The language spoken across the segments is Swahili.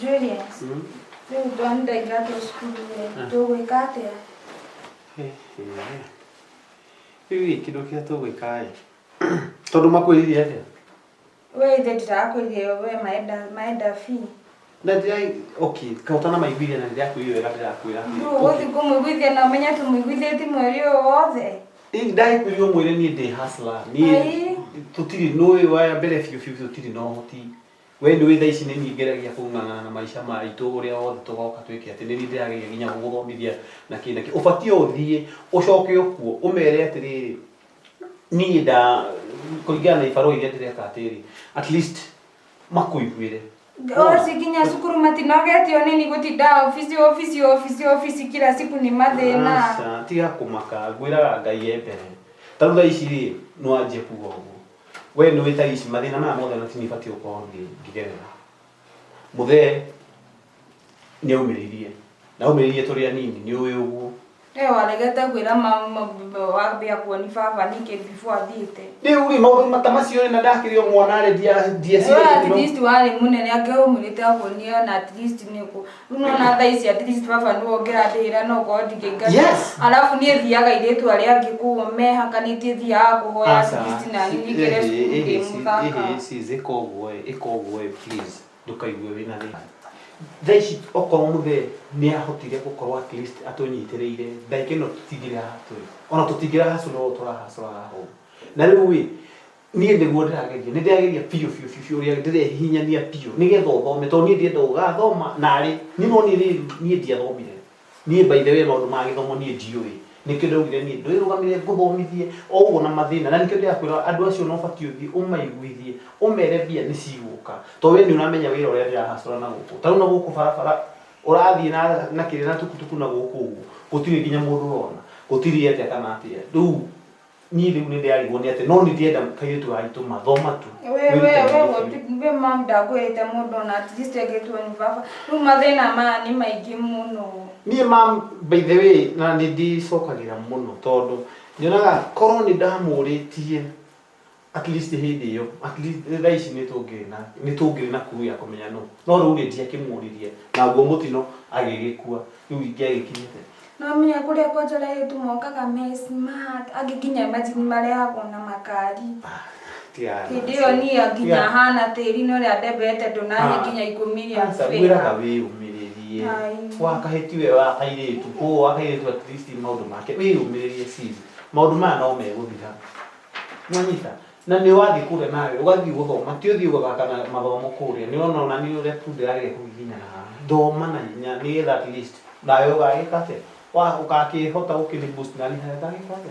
Julius. Leo tuanda igato skulu tuweka atia. Hivi kidokia tuweka tondu makwiririe atia we Ithe ndirakwiririe we maenda fee na ndirai okay kautana maigwiria na ndirakwiririe wega ndirakwira uthi kumwiguithia na menya tumwiguithie mweri wothe ndirakwiririe mwire nie ndi hustler nie tutiri noe waya mbere fiu tutiri no hoti we ni witha ici ni ngeragia kung'ang'ana na maisha maitu uria wothe tugoka twike ati ni ndirageria nginya guguthomithia na kinaki ubatie uthie ucoke okuo umere atiriri ni nda kuigana na ifaro iria ndireka atiri at least makuiguire sikinya cukuru matinogetio nini gutinda ofisi kila siku ni mathina asa tiga kumaka gwiraga ngai mbere tarutha ici ri no anjie kuga uguo we ni wita ici mathina maya mothe na tini batio ko ngigerera muthe ni umiririe na umiririe turi anini ni uyu uguo waregete gwira wambia kuoni baba nike before athiite riu ri maundu matamacio na ndakirio mwana re dia cio at least wari munene akeumurite akonio na at least niko unaona thaici at least baba no ongera ndira no ko ndigenga alafu nie thiaga iretu aria angikuo mehakanitie thiaga kuhoya at least na nikire cukuru mthaka ikogwe please ndukaigue wina thina thaici okorwo muthe ni ahotire gukorwo at least atunyitireire thaike no tutigire hatu ona tutigire hacu no turahacura ho na riu wi nie ndiguo ndirageria ni ndirageria piu uria ndirehinyania piu nigetha uthome to nie ndienda ugathoma nari ni no ni ndiathomire nie by the way maundu ma githomo nie ndiui nikio ndaugire nie ndwirugamire nguthomithie o uguo na mathina na nikio ndiakwira andu acio no batio thi umaiguithie umere bia ni ciguka to we ni unamenya wira uria ndirahacura na guku taru na guku barabara urathie na kire na tukutuku na guku gutiri nginya mundu urona gutiri ete kana atia riu nie riu ni ndiarigwo ni ati no ni ndienda kaitu aitu mathoma tu we mam ndagwete mundu na at least agetu ni baba riu mathina ma ni maingi muno nie mam by the way na ni ndicokagira muno tondu nyonaga korwo ni ndamuritie at least hindi yo at least thaici ni tungiri na kuya kumenya no riu ni ndia kimuririe na guo mutino agigikua riu ingiagikinyite no menya kuria kwajala yetu mokaga smart agikinya imagine mare yako na makari ndio ni aginya hana tiri no ria ndebete ndonahe nginya 10 ya fera we umiririe wakahetiwe wakairetu ko wakairetu at least maundu make we umiririe sisi maundu ma no meguthira mwanyita na ni wathi kure nawe ugathi guthoma ti uthi ugaka na mathomo kuria ni ona ni uria tu ndirage kuginya na thoma na nya ni at least nayo ugagikate wa ukakihota ukiboost nani hathagi kwake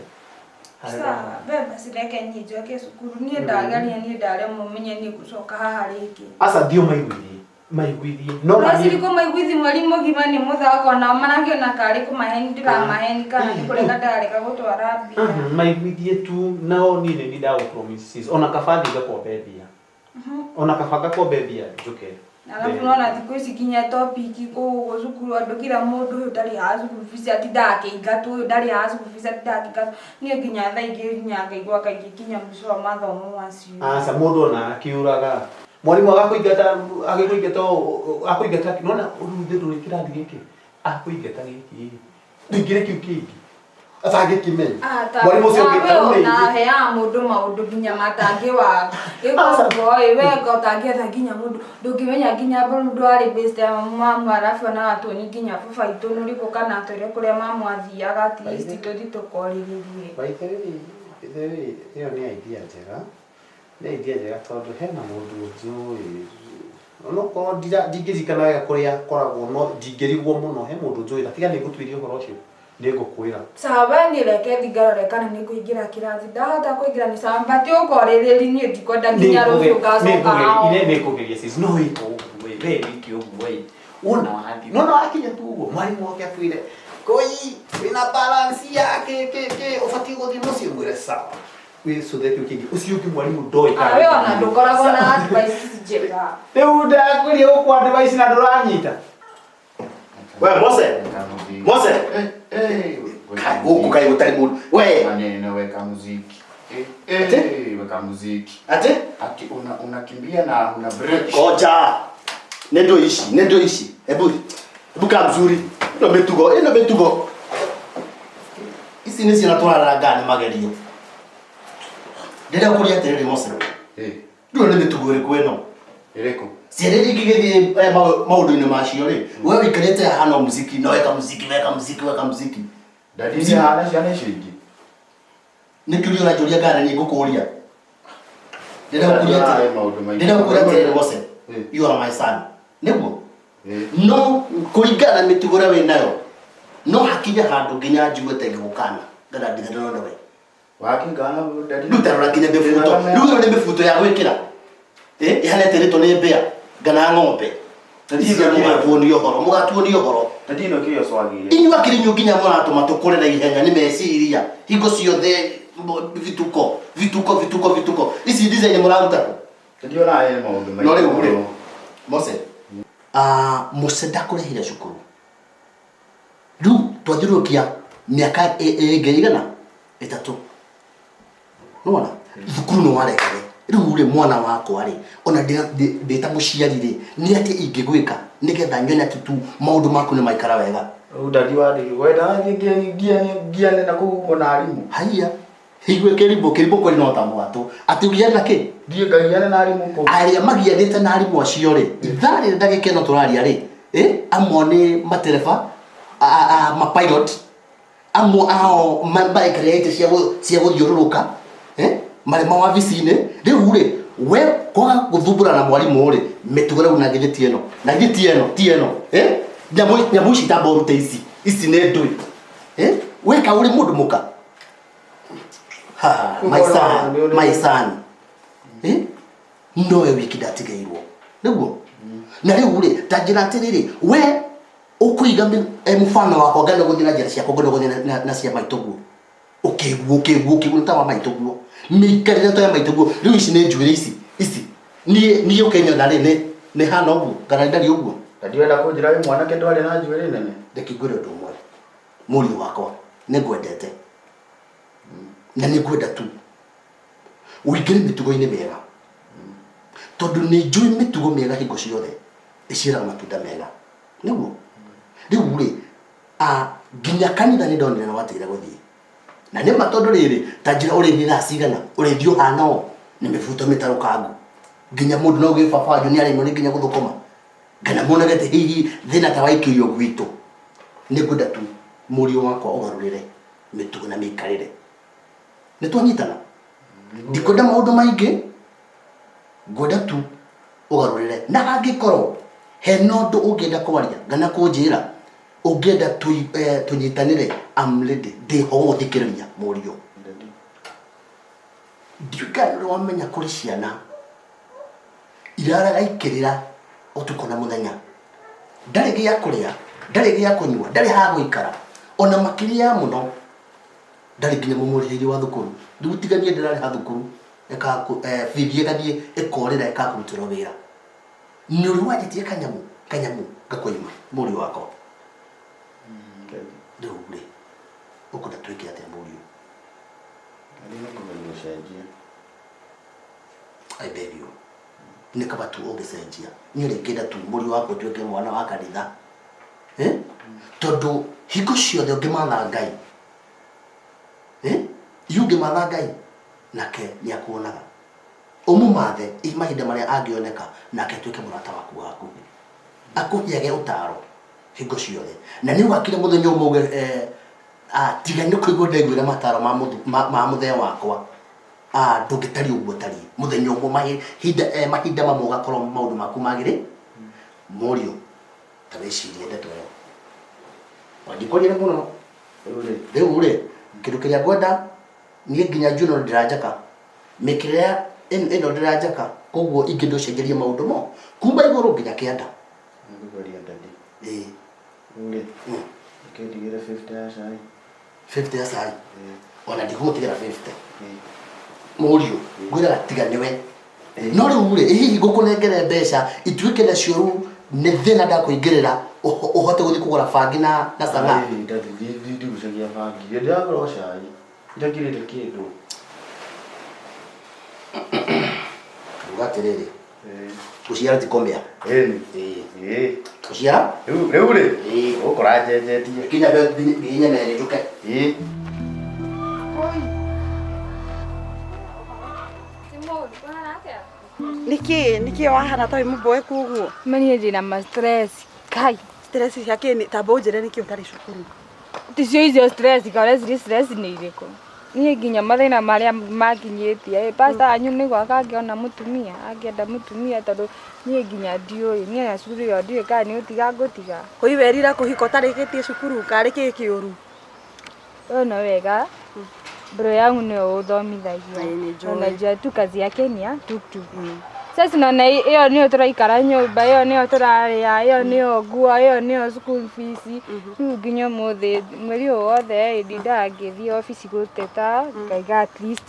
sawa beba sileke nyijoke cukuru nie ndagaria nie ndare mumenye ni gucoka haha ringi asa ndio maiguithie no na siliko maiguithi mwalimu gima ni muthako na manake na kari kumaheni ndiramaheni kana ni kureka ndareka gutwara bia maiguithie tu nao ni ndago promises ona kabathi gakombethia ona kabanga kombethia njuke alafu naona thikũ ici kinya topic ko cukuru andu kila mundu uyu ndari ha cukuru fees ati ndakĩingatu uyu ndari ha cukuru fees ati ndakĩingatu niĩ nginya thaa ingĩ nginya ngaigua kaingĩ kinya mũico wa mathomo macio asa mundu ona akiuraga mwalimu akũingata nona uruthe nduri kirathi gĩkĩ akũingata gĩkĩ ndingire kiu kĩngĩ athage kimenya mwalimu ucio ngĩtarũrĩ na he ya mundu maundu nginya matangi wa iko we gotangia nginya mundu ndungimenya nginya mundu ari based mamu arafu na watu ni nginya baba itu nuriko kana tore kuria mamu athiaga at least tuthi tukoriririe baithereri iyo ni idea njega tondu hena mundu njui ono ko ndingirikana wega kuria koragwo no ndingirigwo muno he mundu njui tiga ni ngutwirie uhoro ucio nigukwira sawa ni reke thigarore kana ni kuingira kirathi ndahota kuingira ni sawa mbati ukorereri ni ndikwenda nginya rucio gacoka ine ni kugeria sis no ito we wiki we una wathi no akinya tu uguo mwalimu wake atwire koi wina balance yake ufati guthi mucio mwire sawa we so that you can ucio ki mwalimu ndoi kana we ona ndukoragwo na advice njega riu ndakwirie uku advice na nduranyita we Mose huku kai utari mundu we maneno weka muziki weka muziki ati unakimbia na una break koja Nendo ishi. Hebu kama mzuri. Ino metugo. Isi nisi natwara gani magerio. Ndenda kuria terere Mose. Ndio nĩ mĩtugo ĩrĩkũ ĩno? Ĩrĩkũ? Ciarĩrĩ igĩgĩthiĩ maũndũ-inĩ macio rĩ, wewe wĩikarĩte hana muziki, no weka muziki. Ndadi hana ciana icio ingĩ. Nĩ kĩũria ũranjũria ngana nĩ ngũkũria. Ndĩrenda gũkũria terere Mose. You are my son. Nĩguo? No kũringana na mĩtugo ĩrĩa wĩnayo, no hakinya handũ nginya njigue ta ngĩgũkana. Ngana ndigana na wewe. Wakingana ndadi. Ndutara kinya mĩbuto. Rĩu nĩ mĩbuto ya gwĩkĩra. Ihanete rĩtwo nĩ mbĩa ngana ng'ombe. Mũgatuonio horo. Ndino kĩyo swagire. Inyuĩ akĩrinyu nginya mũratũma tũkũre na ihenya nĩ meciria. Hingo ciothe vituko. Ici design mũraruta kũ? Ndio nae maũndũ maingĩ. No rĩu rĩ. Mose. Mose ndakũrehire cukuru. Rĩu twathiũrũkia mĩaka ĩigana? 3. Nona? Thukuru no warekare. Rĩu rĩ mwana wakwa rĩ, ona ndĩta mũciari rĩ, nĩ atĩ ingĩgwĩka nĩgetha nyone tu maũndũ maku nĩ maikara wega. Ndadi wadi wenda ngiane na kuona arimu. Haiya. Higwe kĩrimbo kũrĩ no ta mwatũ. Atĩ ũgiana kĩ? Ndiye ngagiane na arimu ko. Arĩa magianĩte na arimu acio rĩ, ithaa rĩ ndagĩka ĩno tũraria rĩ, amwe nĩ matereba, pilot, amwe ao maikare cia gũthiũrũrũka, marema wabici-inĩ. Rĩu rĩ, we kwaga gũthumbũra na mwarimũ rĩ, mĩtugo rĩu na gĩthĩ ti ĩno. Nyamũ ici ta mboru ta ici nĩ ndũi. Weka ũrĩ mũndũ mũka. My son. No we wiki ndatigairwo. Nĩguo? Na rĩu rĩ, ta njĩra atĩrĩrĩ, we ũkũiga mũfano wakwa ngana gũthiĩ na njĩra ciakwa ngana gũthiĩ na cia maitũguo. Ũkĩguo ta wa maitũguo. Mĩikarĩre to ya maitũguo. Rĩu ici nĩ njuĩrĩ ici. Niĩ ũkenyona rĩ nĩ hana ũguo kana ndari ũguo. Ndadi wenda kũnjĩra wĩ mwanake ndwarĩ na njuĩrĩ nene. Ndekĩngwĩre ũndũ ũmwe. Mũriũ wakwa nĩngwendete. Na nĩngwenda tu ũingĩre mĩtugo-inĩ mĩega. Tondũ nĩ njũĩ mĩtugo mĩega hingo ciothe ĩciaraga matunda mega. Nĩguo? Rĩu rĩ, nginya kanitha nĩ ndonire nĩ watigire gũthiĩ. Na nĩ matondũ rĩrĩ, ta njĩra ũrĩthiĩ thaa cigana, ũrĩthiĩ ũhana ũũ, nĩ mĩbuto mĩtarũkangu. Nginya mũndũ no gĩbabanjũ nĩ arĩmwo nĩ nginya gũthũkũma. Ngana monagete hihi thĩna ta waikĩrio gwitũ. Nĩngwenda tu mũriũ wakwa ũgarũrĩre mĩtugo na mĩikarĩre. Nĩtwanyitana. Ndikwenda maũndũ maingĩ. Ngwenda tu ũgarũrĩre. Na angĩkorwo hena ũndũ ũngĩenda kũaria ngana kũnjĩra, ũngĩenda tũnyitanĩre, I'm ready. Ndĩho gũthikĩrĩria mũriũ. Ndiũĩ wamenya kũrĩ ciana iraraga ikĩrĩra ũtukũ na mũthenya. Ndarĩ gĩa kũrĩa, ndarĩ gĩa kũnyua, ndarĩ ha gũikara. Ona makĩria mũno ndarĩ nginya mũmũrĩhĩri wa thukuru. Rĩu tiganie ndĩrarĩha thukuru, bithi ĩgathiĩ ĩkorĩra ĩkakũrutĩrwo wĩra. Nĩ ũrĩ wanjĩtie kanyamũ gakũima mũriũ wakwa. Rĩu rĩ, ũkwenda twĩke atĩa mũriũ? I beg you. Nĩ kaba tu ũngĩcenjia. Niĩ rĩngĩenda tu mũriũ wakwa tuĩke mwana wa kanitha. Tondũ hingo ciothe ũngĩmatha Ngai, ũngĩmatha Ngai nake nĩ akuonaga. Ũmũmathe mahinda marĩa angĩoneka nake tuĩke mũrata waku wa hakuhĩ. Akũheage ũtaaro hingo ciothe. Na nĩ ũgakire mũthenya ũmwe uge tiga nĩ kũigua ndaiguire mataaro ma mũthee wakwa. Ndũngĩtari ũguo tari. Mũthenya ũmwe mahinda mamwe ũgakorwo maũndũ maku magĩrĩ. Mũriũ ta wĩcirie ndeto ĩyo. Wangĩkorire mũno. Rĩu rĩ, kĩndũ kĩrĩa ngwenda niĩ nginya njuno ndĩranjaka. Mĩkĩrĩre ĩno ndĩranjaka, koguo ingĩ ndũcenjerie maũndũ mo. Kuma igũrũ nginya kĩanda. Ule. Ndigĩre 50 ya cai. 50 ya cai. Ona ndigũgũtigĩra 50. Mũriũ, ngwĩraga tiga nĩwe. No rĩu rĩ, hihi ngũkũnengere mbeca ituĩke nacio rĩu nĩ thĩna ndakũingĩrĩra ũhote gũthiĩ kũgũra bangi na canga. Ndigũcagia bangi. Ndĩragũra cai. Ndakĩrĩte kĩndũ. Uga atĩrĩrĩ. Kuciara ti komea. Kuciara? Rĩu rĩ. Ũkora njenjetie. Kinya be nginya na njuke. Niki wahana toy muboeku uguo. Mani ndina ma stress. Kai. Stress yake ni tabo njere niki utari cukuru. Ticio icio stress ka stress ni iriko. Niĩ nginya mathĩna marĩa makinyĩtie pastor anyu nĩ gwaka ngĩona mũtumia angĩenda mũtumia tondũ niĩ nginya ndiũĩ niĩ na cukuru ĩyo ndiũĩ kana nĩ ũtiga ngũtiga Kũiwerira kũhika ũtarĩkĩtie cukuru karĩ kĩ kĩũru no wega bro yangu nĩyo ũthomithagia ona njia tu kazi yake ni ya tuktuk sasa naona hiyo nĩyo tũraikara nyũmba ĩyo nĩyo tũrarĩa ĩyo nĩyo nguo ĩyo nĩyo school fees rĩu nginya mũthĩ mweri ũyũ wothe ndindaga ngĩthiĩ ofici gũteta ngaiga at least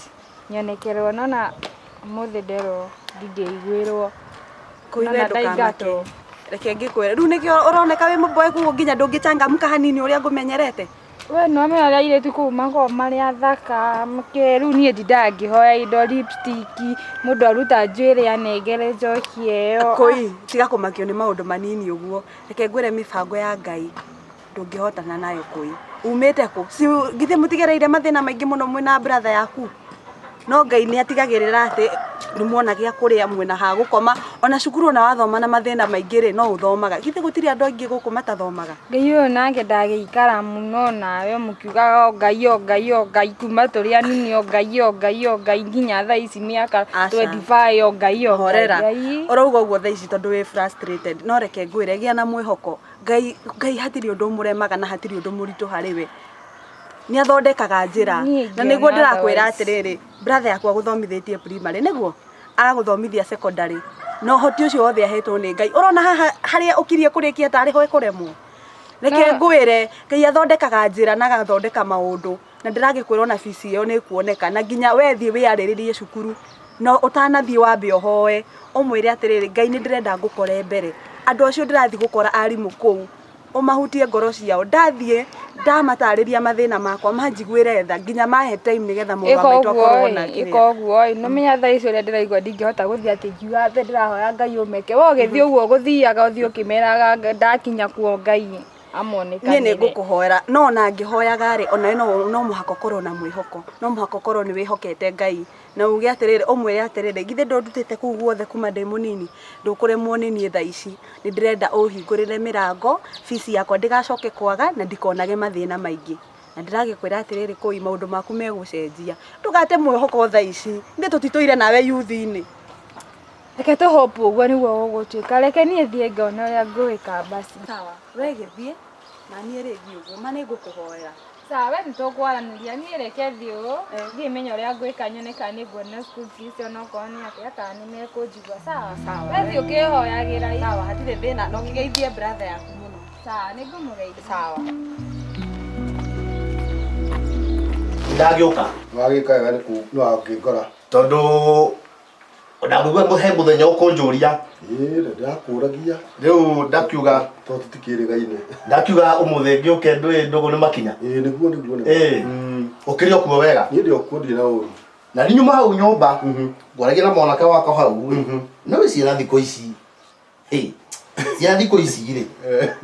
nyonekerwo nona mũthĩ nderwo ndingĩiguĩrwo kũiwe ndũkamake reke ngĩkwĩra rĩu nĩkĩo ũroneka wĩ mũboeku nginya ndũngĩchangamka hanini ũrĩa ngũmenyerete we no me arĩa airĩtu kũu makoragwo marĩ athaka rĩu niĩ ndindaga ngĩhoya indo lipstick mũndũ aruta njuĩrĩ anengere njoki ĩyo kũi tiga kũmakio nĩ maũndũ manini ũguo reke ngwĩre mĩbango ya Ngai ndũngĩhotana nayo kũi umĩte kũ githĩ mũtigereire mathĩna maingĩ mũno mwĩna brother yaku no Ngai nĩ atigagĩrĩra atĩ nĩmuona gĩa kũrĩa mwĩna ha gũkoma ona cukuru ona wathoma na mathĩna maingĩ rĩ no ũthomaga githĩ gũtirĩ andũ aingĩ gũkũ matathomaga Ngai ũyũ nake ndagĩikara mũno nawe mũkiugaga Ngai kuma tũrĩ anini Ngai nginya thaa ici mĩaka 25 Ngai horera ũrauga ũguo thaa ici tondũ wĩ frustrated no reke ngwĩre gĩa na mwĩhoko Ngai hatirĩ ũndũ mũremaga na hatirĩ ũndũ mũritũ harĩ we nĩ athondekaga njĩra na nĩguo ndĩrakwĩra atĩrĩrĩ brother yakwa gũthomithĩtie primary nĩguo agagũthomithia secondary no hoti ũcio wothe ahetwo nĩ Ngai ũrona haha harĩa ũkirie kũrĩkia tarĩ ho ĩkũremwo reke ngwĩre Ngai athondekaga njĩra na agathondeka maũndũ na ndĩragĩkwĩra ona fees ĩyo nĩ kuoneka na nginya we thiĩ wĩarĩrĩrie cukuru no ũtanathiĩ wambe ũhoe ũmwĩre atĩrĩrĩ Ngai nĩ ndĩrenda ngũkore mbere andũ acio ndĩrathiĩ gũkora arimũ kũu ũmahutie ngoro ciao ndathiĩ ndamatarĩria mathĩna makwa manjiguĩre tha nginya mahe time nĩgetha mũrwa maitũ akorwo na kĩrĩa ĩkoguo no menya thaa icio ũrĩa ndĩraigua ndingĩhota gũthiĩ atĩ ngiuga atĩ ndĩrahoya Ngai ũmeke we ũgĩthiĩ ũguo gũthiaga ũthiĩ ũkĩmeraga ndakinya kuo Ngai amonekanĩre niĩ nĩ ngũkũhoera no ona ngĩhoyaga rĩ ona no mũhaka ũkorwo na mwĩhoko no mũhaka ũkorwo nĩ wĩhokete Ngai na uge atĩrĩrĩ ũmwĩre atĩrĩrĩ githĩ ndũndutĩte kũu guothe kuma ndĩ mũnini ndũkũremwo nĩ niĩ thaa ici nĩ ndĩrenda ũhingũrĩre mĩrango fees yakwa ndĩgacoke kwaga na ndikonage mathĩna maingĩ na ndĩragĩkwĩra atĩrĩrĩ kũi maũndũ maku megũcenjia ndũgate mwĩhoko thaa ici ndĩ tũtitũire nawe youth-inĩ reke tũhope ũguo nĩguo gũgũtuĩka reke niĩ thiĩ ngona ũrĩa ngũĩka basi sawa we gĩthiĩ na niĩ rĩngĩ ũguo ma nĩ ngũkũhoera sawa nĩ tũkwaranĩria niĩ reke thiĩ ũũ thiĩ menya ũrĩa ngwĩka nyone kana nĩ nguona school fees onokorwo nĩ atĩa kana nĩ mekũnjigua sawa we thiĩ ũkĩhoyagĩra sawa hatirĩ thĩna no ũkĩgeithie brother yaku mũno sawa nĩ ngũmũgeithia sawa ndagĩũka Wagĩka wega nĩ wagĩkora tondũ ndagũigua mũhe mũthenya ũkũnjũria ndakũragia rĩu ndakiuga to tũtikĩrĩgaine ndakiuga ũmũthĩ ngĩũke ndũgũ nĩ makinya nĩguo ũkĩrĩ okuo wega niĩ ndĩ okuo ndirĩ na ũru na nĩ nyuma hau nyũmba ngwaragia na mwanake wakwa hau no wĩ ciana thikũ ici ciana thikũ ici rĩ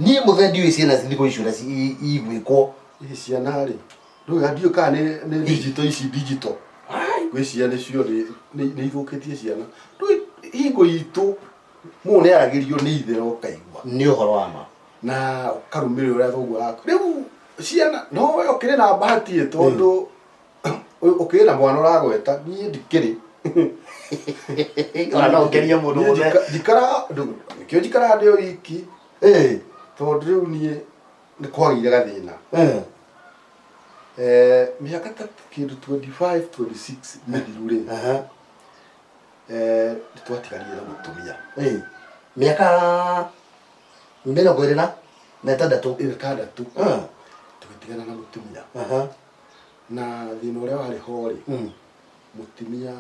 niĩ mũthenya ndiũĩ ciana thikũ ici ũrĩa igwĩkwo ciana rĩ ndũga ndiũ kana nĩ digital gwĩ ciana cio nĩ ithũkĩtie ciana hingo itũ mũndũ nĩ aragĩrio nĩ ithe ũkaigua nĩ ũhoro wa ma na ũkarũmĩrĩra ũrĩa thoguo araku rĩu ciana no we ũkĩrĩ na bahati tondũ ũkĩrĩ na mwana ũragweta niĩ ndikĩrĩ ona ũkĩria mũndũ mũthenya nĩkĩo njikaraga ndĩ o wiki tondũ rĩu niĩ nĩ kwagĩire gathĩna mĩaka ta kĩndũ 25 26 mĩthiru rĩ nĩtwatigarire na mũtumia mĩaka mĩrongo ĩrĩ na ĩtandatũ tũgĩtigana na mũtumia na thĩna ũrĩa warĩ ho rĩ mũtumia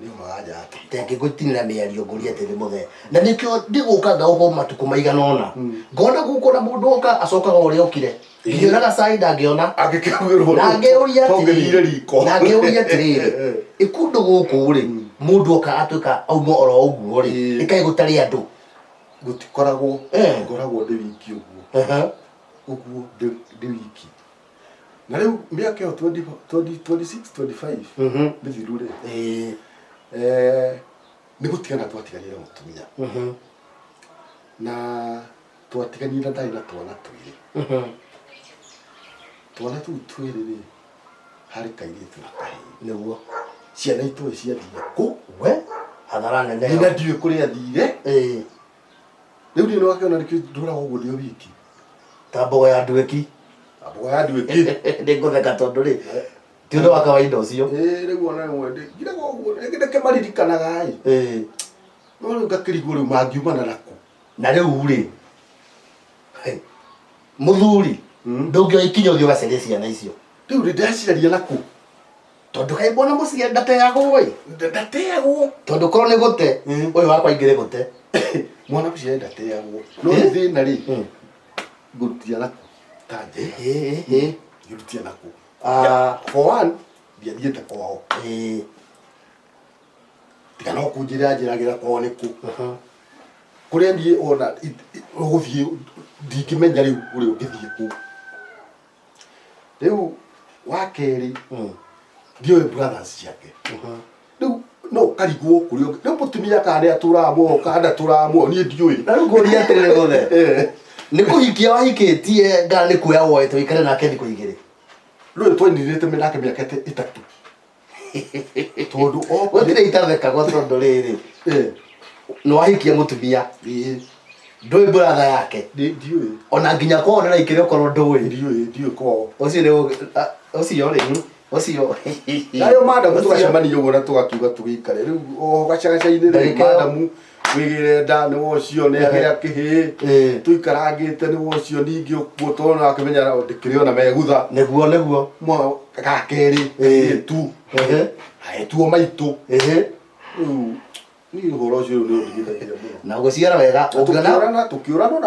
nĩ omaga nja yake tengĩgũtinĩra mĩario ngũria atĩrĩ mũthee na nĩkĩo ndĩgũka ngaũka matukũ maigana ũna ngona gũkũ na mũndũ oka acokaga ũrĩa ũkire ngĩona gacai ndangĩona angĩkĩrwo na ngĩũria atĩrĩrĩ ĩkũndũ gũkũ rĩ mundu oka atuika auma oro uguo ri ikai gutari andu gutikoragwo ngoragwo ndi wiki uguo ndi wiki na riu miaka yo 26 25 bithiru ri ni gutigana twatiganire mutumia na twatiganire ndari na twana twiri twana tu twiri ri hari kairitu na kahii niguo ciana itu ciathire ku we hadhara nene ina ndiwe kuri athire riu ndi no akiona nikio nduragwo uguo ndio wiki tambo ya ndweki abo ya ndweki ndi ngutheka tondu ri ti undu wa kawaida ucio riu ona mwende ngira uguo ngindeke maririkanaga no riu ngakirigo riu mangiumana naku na riu ri muthuri ndungio ikinya uthio gaceria ciana icio riu ri ndaciraria naku tondu kai bona mucie ndateagwo ri ndateagwo tondu korwo ni gute uyu wakwa ingire gute mwana mucie ndateagwo no thina ri ngurutia naku tanje ngurutia naku for one ndiathiete kwao tiga no kunjira njiragira kwao niku kuria ndie ona uguthie ndingimenya riu uri ungithie ku riu wakeri ndio brothers ciake riu no karigwo kurio riu mutumia kare aturamo kada turamo ni ndiui na riu ngoria atirire gothe ni kuhikia wahikitie ngara ni kuya woete wikare nake thiku igiri riu twendirite menake miaka itatu tondu gutire itatheka gwa tondu riri no wahikia mutumia ndui brother yake ndiui ona nginya kwao na ikire korwo ndui ndiui kwao ucio ni ucio ri ucio nayo madam tugacemani yogo na tugakiuga tugikare riu o gacagacaine ri madam wigire nda ni wocio ni agira kihi tuikarangite ni wocio ningi gutona akimenya ndikire ona megutha niguo mo gakeri tu hai tuo maitu ni horo cio ni ndigithagia muno na guciara wega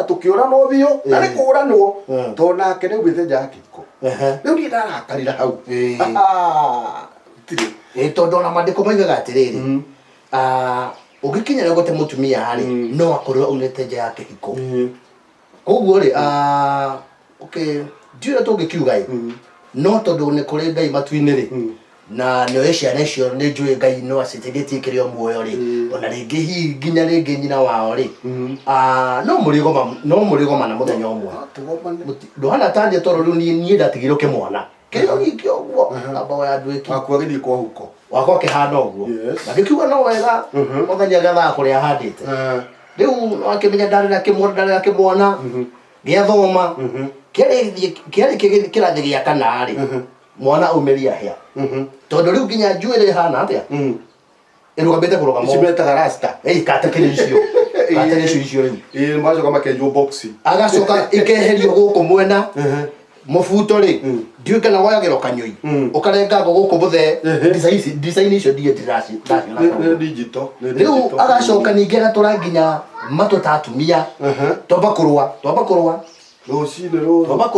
tukiurana bio na ni kuranwo to nake ni gwite jakiko riu ndi ndarakarira hau tondu na mandiko maigaga atiriri ugikinyira gute mutumia hari no akorwo unete nja ya kihiko koguo ri okay ndiura tungikiuga no tondu ni kuri ngai matuini ri na nyoe ciana icio ni njui ngai no acitegetie kirio muoyo ri ona ringi hi nginya ringi nyina wao ri no murigoma na muthenya umwe nduhana tanje toro riu ni ndatigirwo ke mwana kirio gikio guo aba ya ndweki akwagithie kwa huko wako kihana uguo na gikiuga no wega muthenya gatha kuria handite riu akimenya ndari na kimwana giathoma kiari kirathi gia kana ri mwana umeria hia tondu riu nginya njuire hana atia irugamite kurugamo cimetaga rasta katekere icio riu macoka makenjwo boxi agacoka ikeherio guku mwena mubuto ri ndiuke na woyagiro kanyoi ukarenga guku buthe design icio die dirasi digital riu agacoka ningi agatura nginya matutatumia twamba kurwa Toba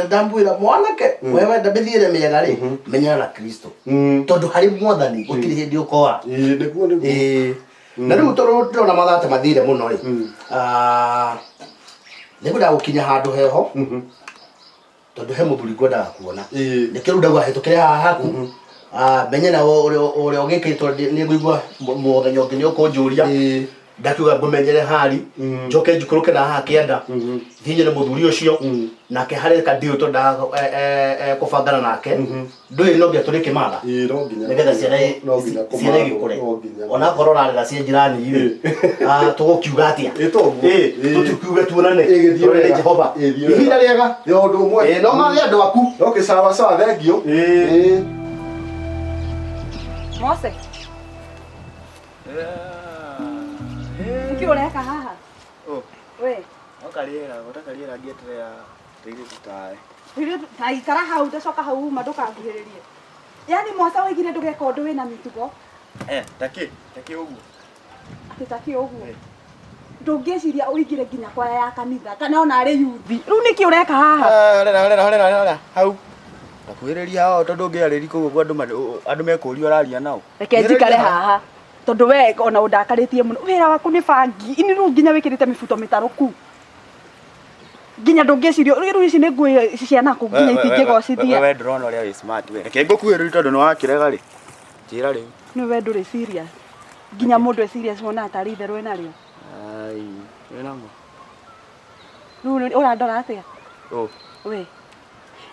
ndambwira mwanake wewe ndabithire miega ri menyana na Kristo tondu hari mwathani gutiri hindi ukoa na riu turona mathate mathire muno ri niguda gukinya handu heho tondu he muthuri ngwendaga kuona nikiru ndauga hitukire haha haku menyana uria ugikitwo ni nguigua muthenya ungi ni ukunjuria ndakiuga ngumenyere hari njoke njukuruke na haha kienda thinyire muthuri ucio nake hari kadio to nda kubangana nake ndui no ngiaturike matha nigetha ciana igikure ona korwo rarira cie njirani ri tugukiuga atia tukiuge tuonane turere Jehova ihinda riega undu umwe no mari andu aku okay sawa thengio Mose ureka haha we okariera utakariera gietere riri tutae riri taikara hau tacoka hau madukanguhiririe yani Mose wigire ndugeka undu wina mitugo taki ugu taki ugu ndungiciria uigire nginya kwaya ya kanitha kana ona ari yuthi riu niki ureka haha horera hau Ndakwĩrĩria hao tondu ngĩarĩri kũu andũ mekũrio araria nao. Reke njikare haha. Tondu we ona undakarĩtie mũno. Wĩra waku nĩ bangi. Ini rĩu nginya wĩkĩrĩte mĩbuto mĩtarũku. Nginya ndũngĩcirio rĩu ici nĩ nguo ciana kũ nginya itingĩgocithia. We ndũrona ũrĩa wĩ smart we. Reke ngũkuĩrĩrie tondu nĩ wakĩrega rĩ. Njĩra rĩu. Nĩ we ndũrĩ serious. Nginya mũndũ e serious wona atari itherũ enarĩo. Ai, wĩna mo. Rĩu ũrandora atĩa? We.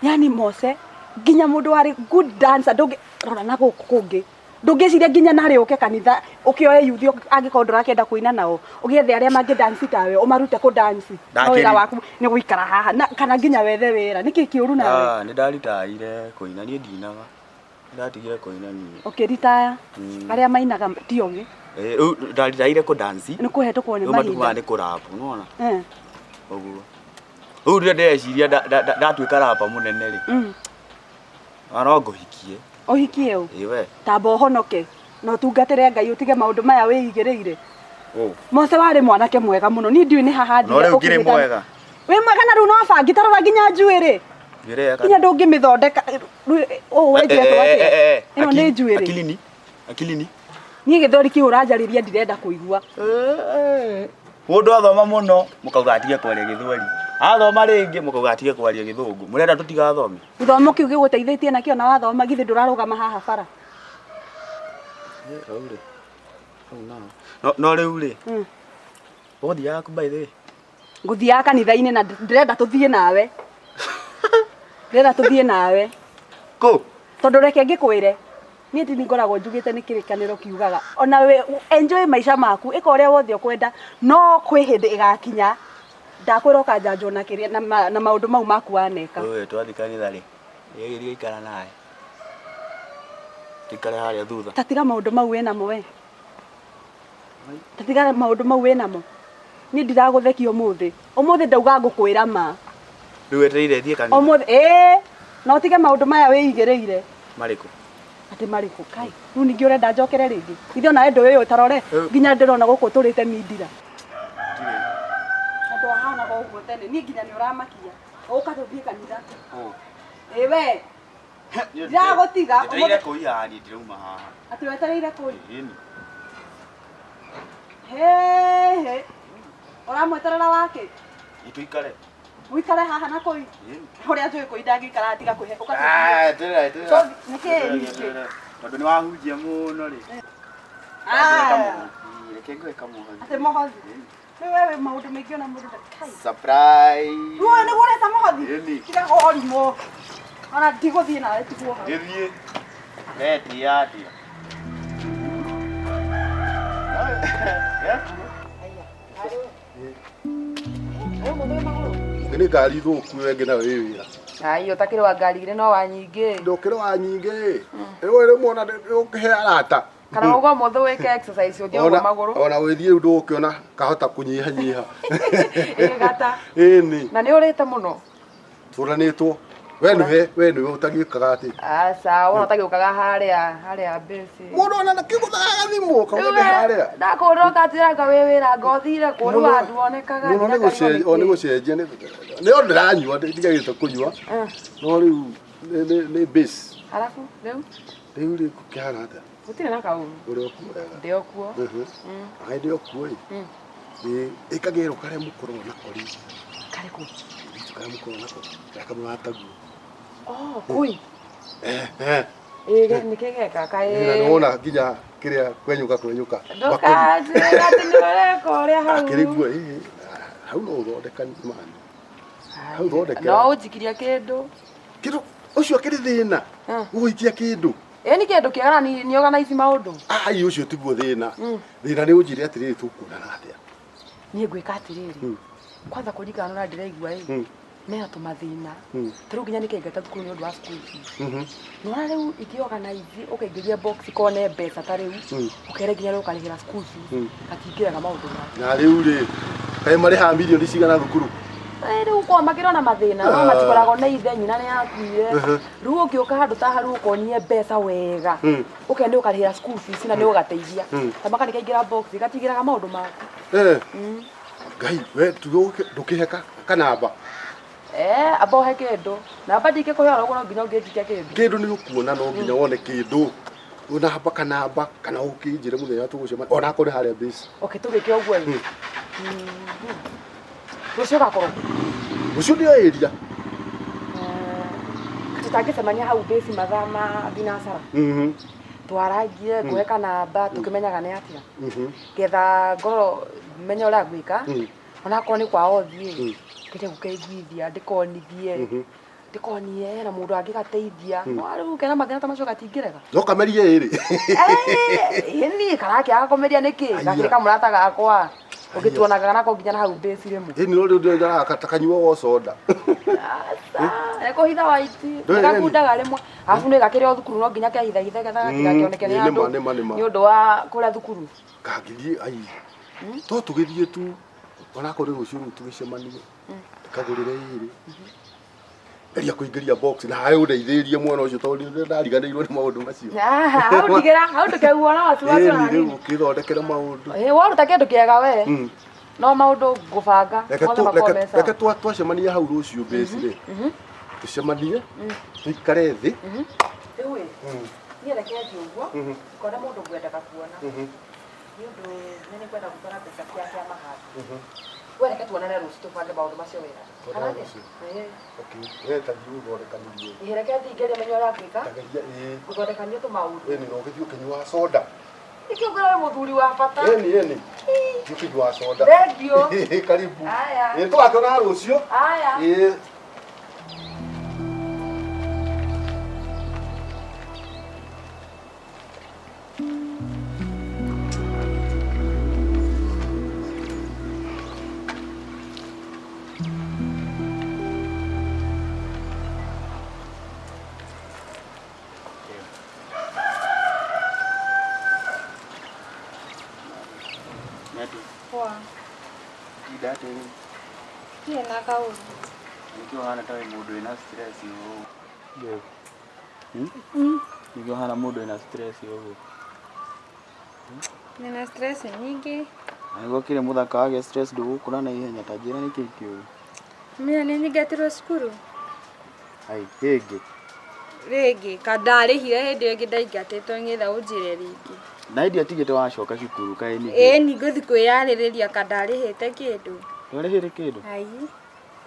Yani Mose nginya mũndũ warĩ good dancer ndũngĩrora na gũkũ kũngĩ. Ndũngĩciria nginya narĩ ũke kanitha ũkĩoe yuthi angĩkorwo ndũrakenda kũina nao. Ũgĩethe arĩa mangĩ dance tawe ũmarute kũ dance. No wĩra waku nĩ gũikara haha kana nginya wethe wĩra. Nĩkĩ kĩũru nawe? Nĩ ndaritaire kũina niĩ ndinaga. Ndatigire kũina niĩ. Ũkĩritaya arĩa mainaga ti ũgĩ. Rĩu ndaritaire kũ dance. Nĩ kũhetũkwo nĩ mahinda. Nĩ kũrapu nĩwona? Ũguo. Rĩu rĩrĩa ndĩreciria ndatuĩka rapa mũnene rĩ. No ngũhikie. Ũhikie ũ? Iwe. Tamba ũhonoke. No tungatĩre Ngai ũtige maũndũ maya wĩigĩrĩire. Mose warĩ mwanake mwega mũno. Niĩ ndiũĩ nĩ haha ndire. No rĩu ngĩrĩ mwega. Wĩ mwega na rĩu no bangi tarora nginya njuĩrĩ. Nginya ndũngĩmĩthondeka. We njetwo atĩa? Ĩno nĩ njuĩrĩ. Akilini. Niĩ gĩthori kĩu ũranjarĩria ndirenda kũigua. Mũndũ athoma mũno mũkauga atige kwaria gĩthweri. Athoma rĩngĩ mũkauga atige kwaria gĩthũngũ. Mũrenda tũtigathome. Gĩthomo kĩu gĩgũteithĩtie nakĩo na wathoma githĩ ndũrarũgama haha bara. No rĩu rĩ. Ũgũthiaga kũ by the way? Ngũthiaga kanitha-inĩ na ndĩrenda tũthiĩ nawe. Ndĩrenda tũthiĩ nawe. Kũ? Tondũ reke ngĩkwĩre. Niĩ ti ngoragwo njugĩte nĩ kĩrĩkanĩro kiugaga. Ona we enjoy maica maku. Ĩka ũrĩa wothe ũkwenda. No kwĩ hĩndĩ ĩgakinya. Ndakwĩra ũkanjanjwo na kĩrĩa na maũndũ mau maku waneka. Twathi kanitha rĩ. Nĩgĩthiĩ ikara nawe. Tikare harĩa thutha. Tatiga maũndũ mau wĩ namo we. Tatiga maũndũ mau wĩ namo. Niĩ ndiragũthekio ũmũthĩ. Ũmũthĩ ndauga ngũkwĩra ma. Rĩu etereire thiĩ kanitha. Ũmũthĩ no tige maũndũ maya wĩigĩrĩire. Marĩkũ? Atĩ marĩkũ kai. Rĩu ningĩ ũrenda njokere rĩngĩ. Ithe ona we ndũĩ ũtarore. Nginya ndĩrona gũkũ tũrĩte mindira. Andũ ahana ũguo tene. Niĩ nginya nĩ ũramakia. Ũka tũthiĩ kanitha. We. Ndagũtiga. Ndetereire kũi haha niĩ ndirauma haha. Atĩ wetereire kũi? Ĩni. He. Ũramweterera wake? Nĩtũikare. Wikare haha na kũi? Ũrĩa njũĩ kũi ndangĩikara tiga kwĩhe. Eterera. Nĩkĩ? Tondũ nĩ wahunjia mũno rĩ. Reke ngoe kamũhothi. Atĩ mũhothi? Wewe maũndũ maingĩ ona mũndũ ndakai. Surprise. Wewe nĩ gũreta mũhothi? Ĩni. Tiga gũrimũ. Ona ndigũthiĩ nawe tiguo hau. Gĩthiĩ. Wetia atia. Nĩ ngari thũku wenge nawe wĩ wĩra. Ai ũtakĩrĩ wa ngari igĩrĩ no wa nyingĩ. Ndũkĩrĩ wa nyingĩ. Rĩu muona ũkĩhe arata. Kana ũguo mũthũ wĩke exercise ũthiĩ ũguo magũrũ. Ona wĩthiĩ rĩu ndũgũkĩona kahota kũnyihanyiha. Gata. Ĩni. Na nĩ ũrĩte mũno. Tũranĩtwo. We nĩwe ũtagĩũkaga atĩ. Sawa ona ũtagĩũkaga harĩa base. Mũndũ ona nakĩgũthaga thimũ kaũgende harĩa. Ndakũrwo ngatĩraga wĩ wĩra ngothire kũrĩ wandu onekaga. Nĩ gũcenjia nĩ o ndĩranyua ndigarĩte kũnyua. No rĩu nĩ base. Alafu rĩu rĩ kũkĩhana atĩa? Gũtirĩ na kaũru. Ũrĩ okuo wega. Ndĩ okuo. Ai ndĩ okuo ĩ. Ĩkagĩrwo karĩa mũkorwo na kori. Karĩkũ? Karĩa mũkorwo nako. Gakamũrataguo. Kũi. Nĩkĩgeka kaĩ. Nĩwona nginya kĩrĩa kwenyũka. Ndũkanjĩra atĩ nĩũreka ũrĩa hau. Akĩrĩguo hau no ũthondekani mani. Hau thondekera. No ũnjikiria kĩndũ. Kĩndũ ũcio akĩrĩ thĩna. Gũgũikia kĩndũ. Nĩ kĩndũ kĩega nĩ organize maũndũ. Ai ũcio tiguo thĩna. Thĩna nĩ ũnjĩre atĩrĩrĩ tũkuonana atĩa. Niĩ ngwĩka atĩrĩrĩ. Kwanza kũringana na ndĩraigua mena tũmathĩna. Tarĩu nginya nĩkĩngeta thukuru nĩ ũndũ wa school fees. Nona rĩu ingĩ-organize ũkaingĩria box kone mbeca ta rĩu. Ũkere nginya rĩu ũkarĩhĩra school fees. Gatingĩrega maũndũ maku. Na rĩu rĩ kaĩ marĩha mirioni cigana thukuru? Rĩu kwa makĩrwo na mathĩna no matikoragwo na ithe nyina nĩ yakuire. Rĩu ũngĩũka handũ ta harũ ũkonie mbeca wega. Ũkende ũkarĩhĩra school fees na nĩ ũgateithia. Ta makarĩkaingĩra box gatingĩrega maũndũ maku. Ngai we tuge ndũkĩheka kanamba. abo he kindu na badi ke kuhera ugo no nginya ungijikia kindu kindu ni ukuona no nginya wone kindu una hapa kana ukinjire muthenya tugucema ona kuri haria base tugike uguo rucio gakoro rucio ndio area tutangicemania hau base mathaa ma thinacara twarangie kuheka namba tukimenyaga ni atia getha ngoro menye uria ngwika ona ko ni kwao thie kete gukeiguithia ndikonithie ndikonie na mundu angigateithia riu kena mathina ta macio gatingirega no kamerie iri ni karake agakomeria niki gakirika murata gakwa ukituonaga nako nginya na hau base rimwe ni no ndio ndakanyua wo soda eko hitha waiti ngakundaga rimwe afu ni gakire thukuru no nginya kia hitha getha gakioneke ni andu ni undu wa kuria thukuru kangithie ai to tugithie tu ona ko riu curu tugicemanie kagurire iri eria kuingiria box na hayo ndeithirie mwana ucio tondu ndariganirwo ni maundu macio hau ndigera hau ndikegua watu wacio na ni ukithondekera maundu waruta kindu kiega we no maundu ngubanga reke twacemania hau rucio base ri tucemanie tuikare thi riu ni reke uguo kona mundu ngwendaga kuona ni undu nini kwenda gutwara pesa kia mahali wewe reke tuonane rucio tubange maundu macio wega kana okay weta thiu thondekanirie reke thingeria menyo ria gwika guthondekania tu maundu ni no githio kinyua soda ikiugura muthuri wa bata ni kinyua soda radio karibu haya twakona rucio haya na kauru nikiwa hana tawe mundu ina stress yo nikiwa hana mundu ina stress yo nina stress nyingi Niguo kire muthaka wage stress ndugukura na ihenya ta njira niki kiu mimi ni nyigatirwo cukuru ai rege kandarihire hindi ingi ndaigatitwo ngitha unjire ringi na idi atigite wacoka cukuru kai ni ni nguthi kwiyaririria kandarihite kindu warehire kindu ai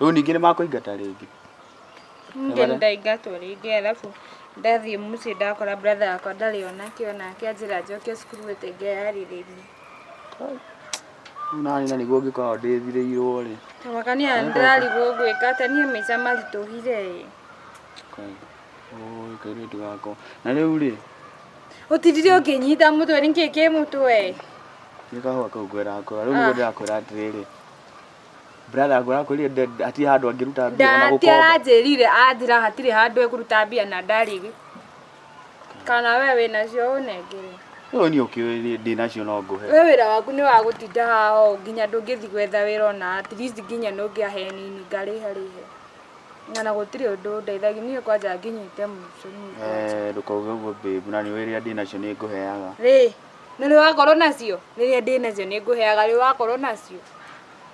riu ningi ni makuingata ringi ndaigatwo ringi alafu ndathie muci ndakora brother akwa ndari ona kianjira njoke cukuru etengeyaririria nani niguo ngikora ndithireirwo ri tamakania ndarigwo gwika ata nie maica marituhire kaire tugako na riu ri utithire ukinyita mutwe ringi ki mutwe nikahwa kau gwera akora riu ndirakwira atiriri brother agora kuri ati handu angiruta mbia ona gukomba ndatirajirire athira hatiri handu ekuruta mbia na ndarigi kana wewe nacio unengere yo ni ukiri ndi nacio no nguhe wewe wira waku ni wa gutinda hao nginya ndungithi gwetha wira ona at least nginya nungia nini ngarihe ngana gutiri undu ndeithagi niyo kwanja nginyite muco ni ndukauge uguo babe na ni wiria ndi nacio ni nguheaga ri ni wakorwo nacio riria ndi nacio ni nguheaga ri wakorwo nacio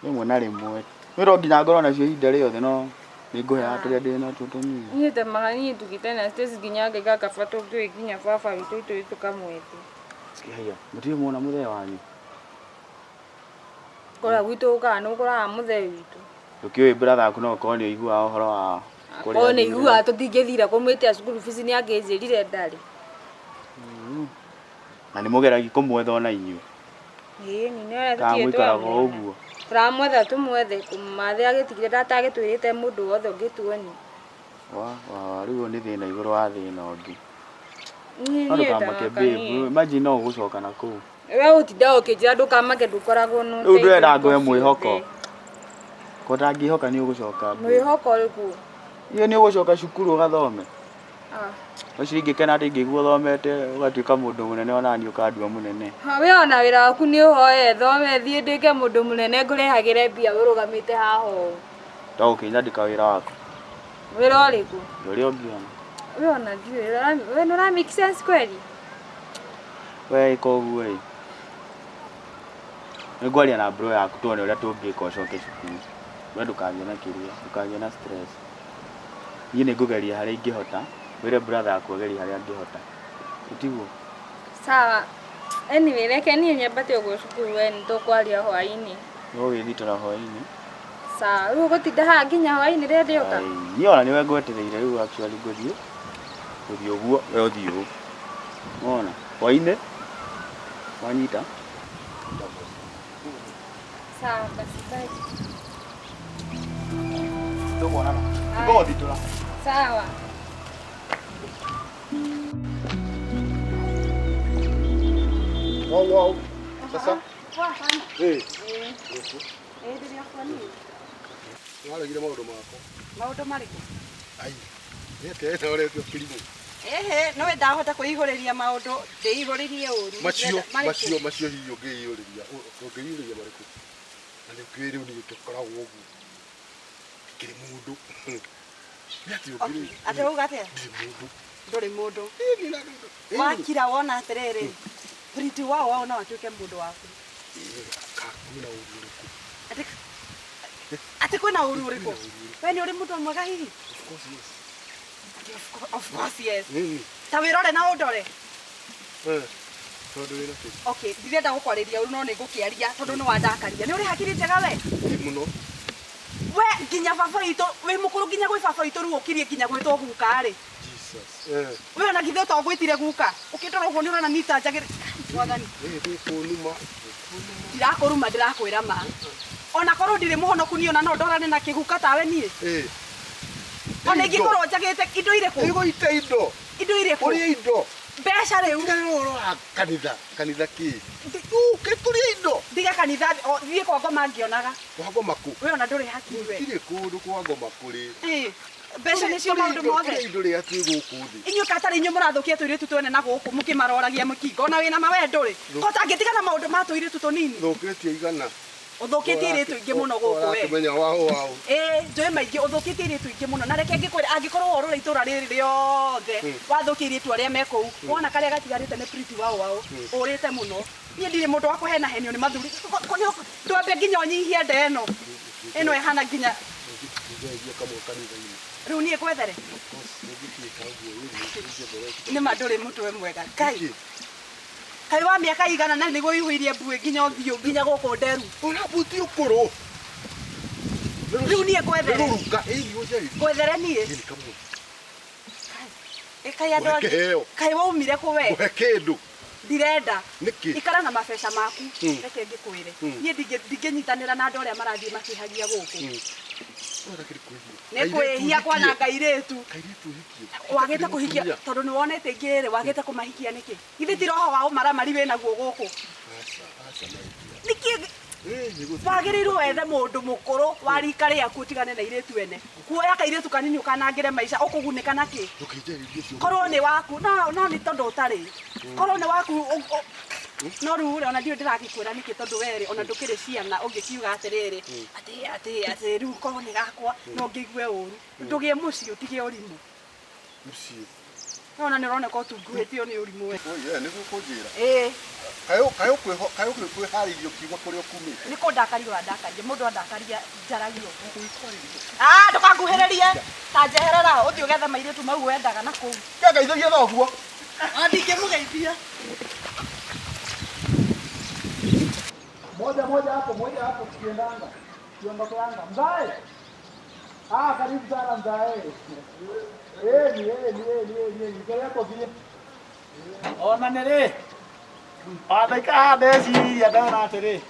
rimwe na rimwe wira nginya ngorwo nacio ihinda riothe no ni nguheaga turia ndi natuo tunini ni tamani tukite na stress nginya ngika kabato ngwe nginya baba witu tukamwete haya mutie muona muthe wanyu kora gwitu kana ukora muthe witu ukiwe brother aku no koni igua uhoro wa ko ni igua tutingithira kumwite cukuru fees ni angejirire ndari na ni mugeragi kumwetha ona inyu ni nera tutie mwikarago uguo ramwetha tumwethe kumathe agitigire datagitwirite mundu wothe ungituoni wa riu ni thina iguru wa thina ungi ni kamake babe imagine no gucoka na kuu we utinda ukijira ndukamake ndukoragwo no riu ndwenda ngwe mwihoko ko ndangihoka ni ugucoka mwihoko riku iyo ni ugucoka cukuru ugathome uciringi kena ndingigua thomete ugatuika mundu munene ona ni ukandua munene we ona wira waku ni uhoye thome thie ndike mundu munene ngurehagire mbia urugamite haho to ukinya ndika wira waku wira uriku uri ongiona we ona ndiwe we no ra make sense kweli we ikoguo ningwaria na bro yaku tuone uria tungika ucoke cukuru we ndukagĩa na kĩrĩa, ndukagĩa na stress. Niĩ nĩ ngũgeria harĩa ingĩhota, wĩre brother akwa geria harĩa angĩhota. Ũtiguo? Sawa. Anyway, reke niĩ nyambate ũguo cukuru we nĩ tũkwaria hwaĩ-inĩ. No wĩthitara hwaĩ-inĩ. Sawa, rĩu gũtinda haha nginya hwaĩ-inĩ rĩrĩa ndĩoka. Niĩ ona nĩwe ngwetereire rĩu actually ngũthiĩ ũguo, we ũthiĩ ũguo. Mwana, hwaĩ-inĩ wanyita. Sawa, basi bye. Tũkuonana. Ngũthitũra. Sawa. Wow. Sasa. Poa sana. Ndio kwa nini? Waregire maũndũ makwa. Maũndũ marĩkũ? Ai. Nĩete ũretio kĩrimũ. No ndahota kũihũrĩria maũndũ ndĩihũrĩrie ũru. Macio hiyo ngĩihũrĩria. Ũngĩihũrĩria marĩkũ? Na nĩ kwĩrĩ ũni ũkoragwo ũguo. Kĩrĩ mũndũ. Ate uga atĩa? Ndũrĩ mũndũ. Wakira wona atĩrĩrĩ. Briti wao no atuĩke mũndũ waku. Ate kwĩna ũru ũrĩkũ? We nĩ ũrĩ mũndũ mwega hihi? Of course yes. Ta wĩrore na ũndore. Tondũ wĩra kĩ? Okay, ndirenda gũkwarĩria ũru no nĩ ngũkĩaria tondũ nĩ wandakaria. Nĩ ũrĩ hakiri njega we? Mũno. We nginya baba itũ wĩ mũkũrũ nginya gwĩ baba itũ rĩu ũkirie nginya gwĩtwo guka rĩ. Jesus. We ona githĩ ũtagwĩtire guka. Ũkĩndora ũguo nĩ ũrona nita njagĩrĩ. Mwathani. Kũnuma. Ndirakũruma ndĩrakwĩra ma. Ona korwo ndirĩ mũhonoku niĩ ona no ndorane na kĩguka tawe niĩ. Ona ingĩkorwo njagĩte indo irĩkũ? Igũite indo. Indo irĩkũ? Ũrĩa indo. Mbeca rĩu. Ngarora kanitha kĩ? Kĩtũrĩa indo. Ndiga kanitha thiĩ kwa ngoma ngĩonaga. Kwa ngoma kũ? We ona ndũrĩ hakiri we. Kĩrĩ kũndũ kwa ngoma kũrĩ. Mbeca nĩcio maũndũ mothe. Kũrĩ indo rĩa twĩ gũkũ thĩ. Inyuĩ katarĩ inyuĩ mũrathũkia tũirĩtu twene na gũkũ mũkĩmaroragia mũkingo na wĩna mawe ndũrĩ. Kota angĩtigana maũndũ ma tũirĩtu tũnini. Thũkĩtie igana. Ũthũkĩtie irĩtu ingĩ mũno gũkũ we. Ũmenya wao. Njũĩ maingĩ ũthũkĩtie irĩtu ingĩ mũno na reke ngĩkwĩra angĩkorwo worora itũra rĩrĩ rĩothe wathũkia irĩtu arĩa me kũu wona karĩa gatigarĩte nĩ Pretty wao ũrĩte mũno. Niĩ ndirĩ mũndũ wa kũhenahenio nĩ mathuri. Twambe nginya ũnyihie nda ĩno ĩhana nginya rĩu niĩ gwethere nĩma ndũrĩ mũtwe mwega Kai wa mĩaka igana na nĩguo ihũirie mbuĩ nginya ũthiũ nginya gũkũ nderu. Ona buti ũkũrũ. Rĩu niĩ gwethere. Gwethere niĩ. Kai andũ kai waumire kũ we? Ũhe kĩndũ. Ndirenda. Nĩkĩ? Ikara na mabeca maku. Reke ngĩkwĩre. Niĩ ndingĩnyitanĩra na andũ arĩa marathiĩ makĩhagia gũkũ. Nĩ kwĩhia kwana ngairĩtu. Wagĩte kũhikia tondũ nĩ wonete ingĩ rĩ wagĩte kũmahikia nĩkĩ? Githĩ ti roho wa ũmaramari wĩ naguo gũkũ? Nĩkĩ wagĩrĩirwo wethe mũndũ mũkũrũ wa rika rĩaku ũtigane na irĩtu ene. Kuoya kairĩtu kanini ũkanangĩre maica ũkũgunĩka nakĩ? Korwo nĩ waku no nĩ tondũ ũtarĩ. Korwo nĩ waku no rĩu ona ndiũ ndĩragĩkwĩra nĩkĩ tondũ were ona ndũkĩrĩ ciana ũngĩkiuga atĩrĩrĩ atĩ rĩu korwo nĩ gakwa no ngĩigue ũru ndũgĩe mũciĩ ũtige ũrimũ. Mũciĩ. Ona nĩ ũroneka ũtunguhĩtio nĩ ũrimũ we. Nĩguo kũnjĩra. Kayo kwĩharĩirio kiuga kũrĩa ũkumĩte. Nĩ kũndakaria ũrandakaria mũndũ andakaria njaragio. Ndũkanguhĩrĩrie ta njeherera ũthiĩ ũgethe mairĩtu mau wendaga na kũu. Ngeithagia thoguo. Ndingĩmũgeithia. Moja hapo tukiendanga. Tuondokeanga. Mzae. Karibu sana mzae. Ni yako vile. Ona nere. Ndaika hande ciria ndona atĩrĩ.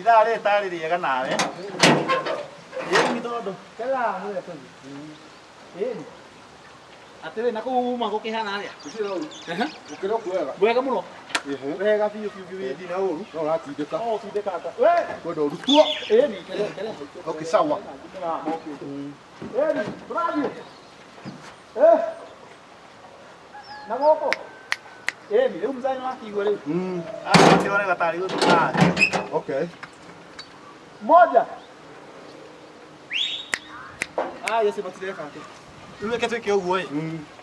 Ithaa rĩ tarĩ rĩega nawe. Nĩ tondũ kela nĩ tondũ. Atĩrĩ na kũu uma gũkĩhana atĩa? Ũkĩrĩ kwega. Wega mũno. Wega biũ wĩthi na ũru. No ratindĩka. Tindĩka ata. We kwenda ũrutwo. Ni kele. Okay sawa. Ni turathiĩ. Na gũkũ. Ni rĩu mzani wakĩigua rĩu. Kĩoneka tarĩ gũtũka. Okay. Moja. Yesi matireka ati. Rĩu reke twĩke ũguo ĩ.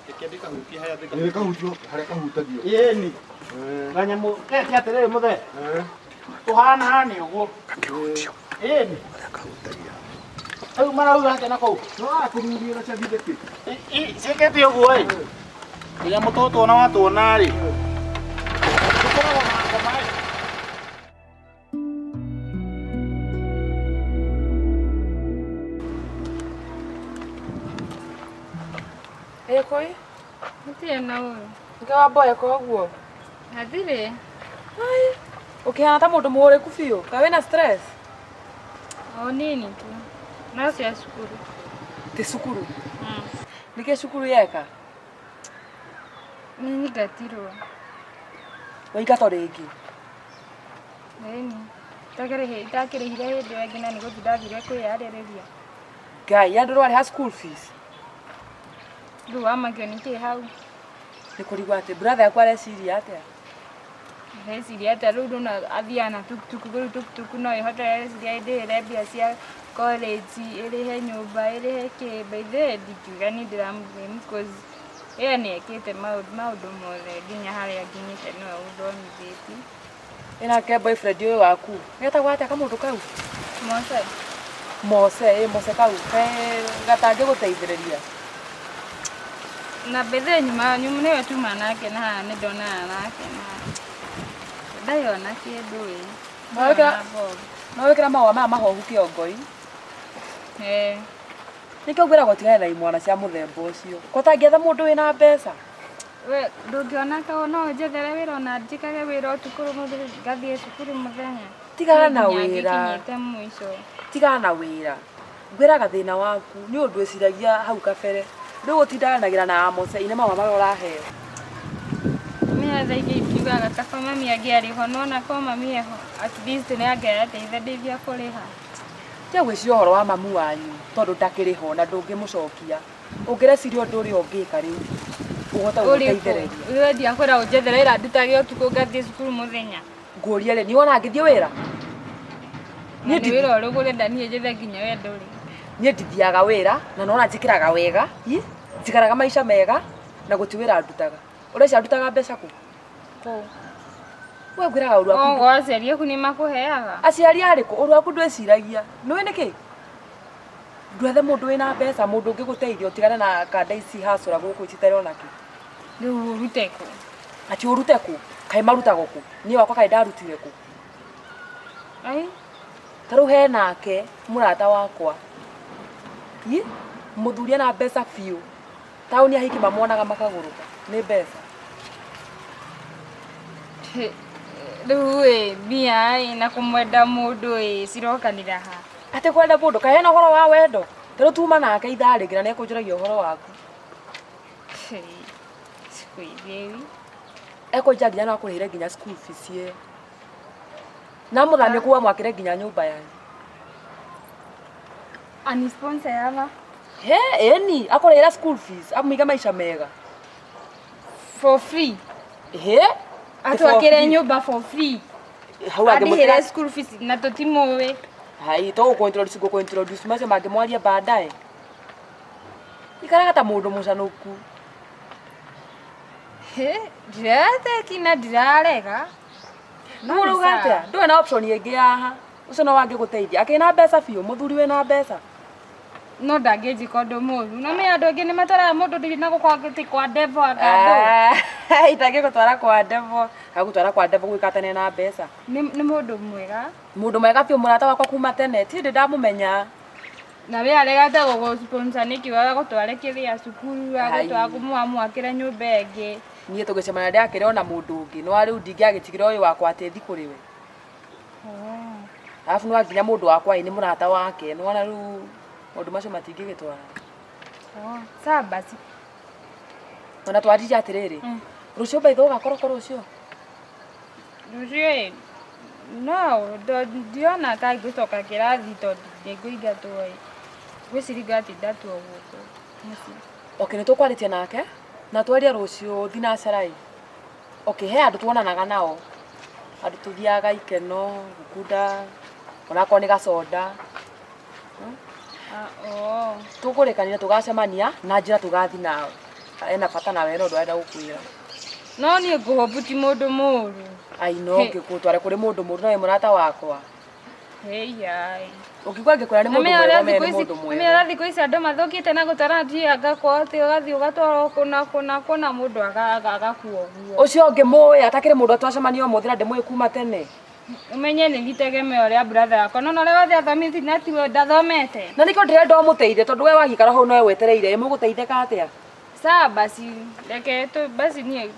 Reke ndĩkahutie harĩa ndĩkahutie. Kahutio harĩa kahutagio. Ni. Kanyamũ keke atĩrĩ mũthe. Tũhana hani ũguo. Ni. Harĩa kahutagia. Au marauga atia nako? No akururia na chabitheki. Ciĩkĩte ũguo ĩ. Ĩrĩa mũtoto ona watuona rĩ. Tũkoragwo na ngoma ĩ. Koi? Gũtirĩ na ũru. Ngawa boya koguo. Hatirĩ. Ai. Ukihana ta mũndũ mũhũrĩku biũ. Ka wĩna stress? O nini tu. No cia cukuru. Ti cukuru. Nĩkĩ cukuru yeka? Nĩ nyingatirwo. Waingatwo rĩngĩ. Ĩni. Itakĩrĩhire hĩndĩ ĩyo ĩngĩ na nĩ gũthiĩ ndathire kwĩyarĩrĩria. Ngai, andũ rwarĩha school fees. Rĩu wamakio nĩkĩ hau? Nĩ kũrigwo atĩ brother yakwa areciria atĩa? Areciria atĩa rĩu ndona athiaga na tukutuku, rĩu tukutuku no ĩhote areciria ndĩhĩre mbia cia college, ĩrĩhe nyũmba, ĩrĩhe kĩ. By the way ndikiuga nĩ ndĩramblame because ĩyo nĩekĩte maũndũ mothe nginya harĩa nginyĩte nĩwe ũthomithĩtie. Nake boyfriend ũyũ waku getagwo atĩa kamũndũ kau? Mose. Mose kau gatangĩgũteithĩrĩria. Na bethe nyuma nĩwe tuma nake na haha nĩndonaga nake na ndaiona kĩndũ ĩ. No wĩkĩra mahũa maya mahohu kĩongo-i? Nĩkĩo ngwĩragwo tigane na imwana cia mũthemba ũcio. Ko ũtangĩetha mũndũ wĩna mbeca? We ndũngĩona kaũ no njethere wĩra ona njĩkage wĩra ũtukũ ngathiĩ cukuru mũthenya. Tigana na wĩra. Nginyĩte mũico. Tigana na wĩra. Ngwĩraga thĩna waku nĩ ũndũ wĩciragia hau kabere. Rĩu ũtindanagĩra na Mose ine mahũa marĩa ũraheo. Mĩatha ingĩ ikiugaga kaba mami angĩarĩho no ona ko mami eho at least nĩangĩateithĩrĩria kũrĩha. Tia gwĩciria ũhoro wa mamu wanyu tondũ ndakĩrĩho na ndũngĩmũcokia. Ũngĩreciria ũndũ ũrĩa ũngĩka rĩu ũhota gũteithĩrĩria. Ũrendia kwĩra ũnjethere wĩra ndutage ũtukũ ngathiĩ cukuru mũthenya. Ngũria rĩ nĩwona ngĩthiĩ wĩra? Nĩ wĩra ũrĩkũ ũrenda niĩ njethe nginya wendo rĩ? Niĩ ndithiaga wĩra na nona njĩkĩraga wega. Njikaraga maica mega na gũti wĩra ndutaga. Ũreciria ndutaga mbeca kũ? Kũ? We ngwĩraga ũru waku. O aciari aku nĩmakũheaga. Aciari arĩkũ? Ũru waku ndwĩciragia. Nĩũĩ nĩkĩ? Ndwethe mũndũ wĩna mbeca, mũndũ ũngĩgũteithia ũtigane na kanda ici hacũra gũkũ citarona kĩ. Rĩu ũrute kũ? Ati ũrute kũ? Kaĩ marutagwo kũ? Niĩ wakwa kaĩ ndarutire kũ? Ai? Ta rĩu he nake mũrata wakwa. Mũthuri ena mbeca biũ. Taũni ahiki mamuonaga makagũrũka. Nĩ mbeca. Rĩu ĩ mbia na kũmwenda mũndũ cirokanĩra ha? Atĩ kwenda mũndũ kaĩ hena ũhoro wa wendo? Ta rĩu tuma nake ithaa rĩngĩ na nĩekũnjũragia ũhoro waku. Sikũithĩwi. Ekũnjia nginya no akũrĩhĩre nginya school fees ye. Na mũthamie kuwa mwakĩre nginya nyũmba yanyu. Ani sponsor ama? Eni akũrĩhĩra school fees amũiga maica mega. For free? Atwakĩre nyũmba for free. Adĩhĩre school fees na tũtimũĩ. Hai to gũkũ-introduce macio mangĩmwaria baadaye. Ikaraga ta mũndũ mũcanũku. Ndĩrateki na ndirarega. Nũruga atĩa? Ndũrĩ na option ĩngĩ haha. Ũcio no wangĩgũteithia. Akĩna mbeca biũ, mũthuri wĩna mbeca. No ndangĩnjĩka ũndũ mũũru. No mĩ andũ angĩ nĩmatwaraga mũndũ ndiri na gũkwagĩti kwa devo akandũ. Itangĩgũtwara kwa devo. Agũtwara kwa devo gwĩkatane na mbeca. Nĩ mũndũ mwega. Mũndũ mwega biũ mũrata wakwa kuma tene. Ti ndĩ ndamũmenya. Na we aregate gũgũ-sponsor nĩkiugaga gũtware kĩrĩa cukuru, agũtwara kũmwakĩra nyũmba ĩngĩ. Niĩ tũgĩcemania ndĩakĩrĩ ona mũndũ ũngĩ. No rĩu ndingĩagĩtigĩra ũyũ wakwa atethi kũrĩ we. Alafu no nginya mũndũ wakwa nĩ mũrata wake. Nĩwona rĩu maũndũ macio matingĩgĩtwara. Sawa basi. Ona twarĩria atĩrĩrĩ. Rũciũ baitho ũgakorwo rũciũ. Rũciũ no ndiona kaĩ ngũcoka kĩrathi tondũ nĩngũingatwo. Gwĩciria atĩ ndatwo gũkũ mũciĩ. Okay, nĩtũkwarĩtie nake na twaria rũciũ thinacara. Okay, he andũ tuonanaga nao. Andũ tuthiaga ikeno, gũkunda, onakorwo nĩ gacoda. Tũkũrĩkanĩra tũgacemania na njĩra tũgathi nao. Ena bata nawe no ndwenda gũkwĩra. No niĩ ngũhopu ti mũndũ mũũru. Ai no ngĩkũtware kũrĩ mũndũ mũũru nawe mũrata wakwa. Ai. Ukigwa ngikora ni mundu mwega me ni mundu mwega. Mimi arathi kuici andu mathukite na gutara thianga kwa ati ugathi ugatwara kuna mundu agakuo guo. Ucio ngi muya atakire mundu atwacemania umuthi na ndimwe kuma tene. Umenye ni gitegemeo ria brother yako. No le wathe athamiti na ti ndathomete. Na niko ndirenda umuteithie tondu we wahikara ho no wetereire muguteitheka atia. Sawa basi reke tu basi ni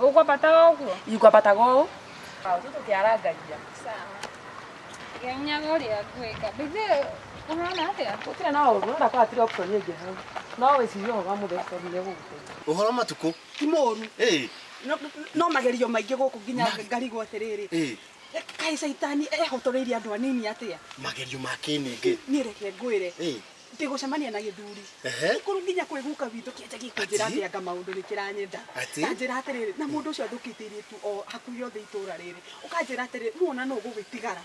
ukwapata guo. Ikwapata go. Tutu kiarangagia. Sawa. Nyagoria gwika. Bithe unaona atia? Utira na uru nda kwa atire option nyingi hau. No wicirio ga mutheko ni guguteithia. Uhoro matuku. Ti moru. No magerio maingi guku nginya ngarigwo atiriri. Kai saitani ehotoreirie andu anini atia. Magerio makiningi. Ni reke ngwire. Ndigucemania na githuri. Ikuru nginya kwiguka witu kienje gikunjira atia nga maundu nikiranyenda. Kanjira atiriri na mundu ucio thukitirie tu o hakuhi othe itura riri. Ukanjira atiriri muona no gugitigara.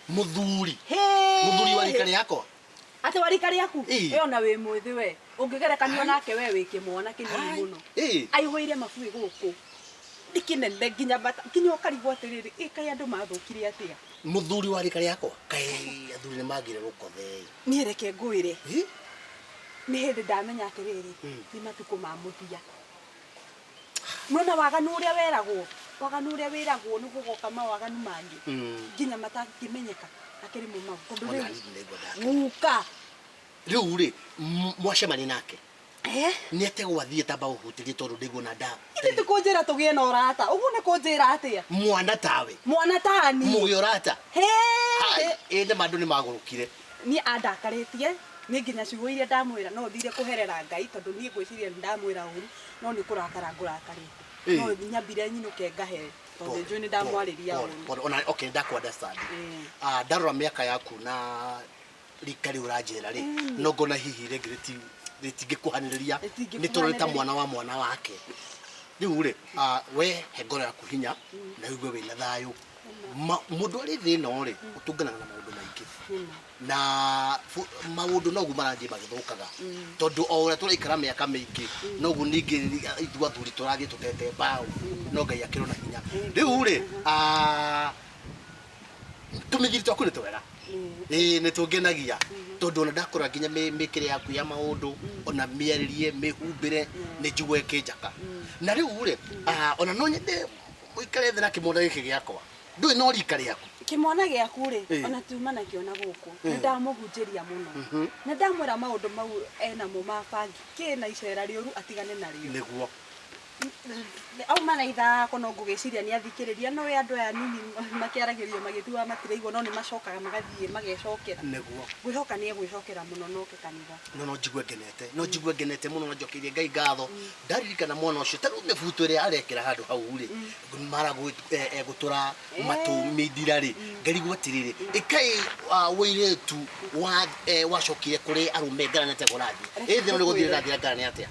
Muthuri. Muthuri wa rikari yako. Ate wa rikari yaku? Ona we mwithi we. Ungigerekanio nake we wiki mwana kinini muno. Aihwire mafui guku. Ndikinene nginya bata kinyo karigwo atiriri ikai andu mathukire atia. Muthuri wa rikari yako kai athuri ni magire gukothe. Ni reke ngwire. Ni hindi ndamenya atiriri ni matuko ma muthia. Nona waganu uria weragwo. Waganu uria wiragwo ni gugoka mawaganu mangi. Nginya matakimenyeka akiri mu mau. Tondu riu nguka. Riu ri mwacemani nake. Ni ate gwathie tamba uhutirie tondu ndiguna nda. Iti tikunjira tugie na urata. Ugu ni kunjira atia? Mwana tawe. Mwana tani. Mugi urata. Ende mandu ni magurukire. Ni andakaritie. Ni nginya ciugo iria ndamwira no thire kuherera Ngai tondu ni ngwiciria ndamwira uru no ni kurakara ngurakarite. No nyambire nyinuke ngahe tondu njui ni ndamwariria uru. Ona okay ndaku understand. Ndarora miaka yaku na rikari uranjira ri no ngona hihi ritingikuhaniriria ni toreta mwana wa mwana wake. Riu ri we he ngoro yaku hinya na igwe wina thayu. Mundu ari thina ri utunganaga na maundu maingi. Na maundu no gumaranji magithukaga tondu o ura turaikara miaka mingi no gu ningi ithua thuri turathie tutete bao no Ngai akirona hinya. Riu ri tumigiri twaku ni twega. Ni tungenagia tondu ona ndakora nginya mikire yaku ya maundu ona miaririe mihumbire ni njigwe kinjaka. Na riu ri ona no nyende uikare thina kimonda giki giakwa. Ndui no rikari yaku. Kimwana giaku ri ona tuma na kiona guku ni ndamuhunjiria muno. Na ndamwira maundu mau ena mo mabangi kina icera rioru atigane nario. Niguo. Au mana itha kono ngugiciria ni athikiriria no we andu aya nini makiaragirio magithua matireigwo no ni macokaga magathie magecokera. Niguo. Gwihoka ni egwicokera muno no ke kanitha. No njigwe ngenete. No njigwe ngenete muno no njokirie Ngai ngatho. Ndaririkana mwana ucio taru mebuto ri arekera handu hau ri. Mara gutura matu midira ri. Ngarigwo atiriri. Ikai wiretu wacokire kuri arume ngaranete kurathi. Ithi no ni guthire rathira ngarane atia.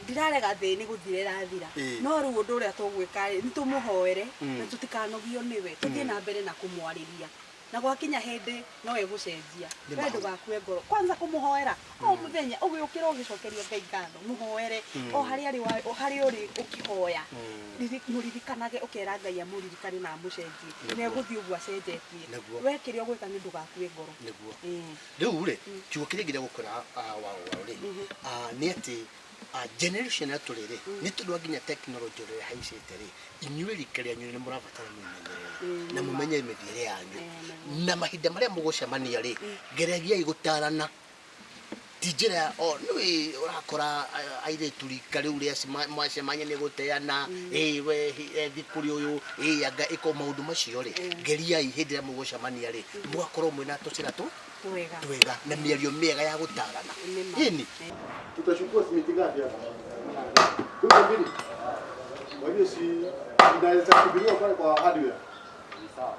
Ndirarega thini guthire rathira no ru undu uria tugwika ni tumuhoere na tutikanogio niwe tuthie na mbere na kumwariria na gwakinya hindi no egucenjia wendo gakue ngoro kwanza kumuhoera o muthenya ugiukira ugicokeria Ngai ngatho muhoere o hari uri ukihoya muririkanaga ukera Ngai amuririkane na amucenjie ne guthie ugwa cenjetie wekire ugwika ni ndugakue ngoro riu ri kiugo kiria nginya gukora wa ri ni ati generation ya turere ni tundu nginya technology ri haicite ri inyuĩ rikari anyu ni murabatara mumenyerere na mumenye mithire yanyu na mahinda maria mugucemania ri ngeragia igutarana tijira o ni urakora aire turikari uria mwacemanya ni guteana we thikuri uyu anga iko maundu macio ri ngeria ihindira mugucemania ri mugakorwo mwina tucira twega na miario miega ya gutarana ini. Tutachukua simiti ngapi hapa? Kuna mbili. Kwa hiyo si inaweza kubiliwa pale kwa hardware. Sawa.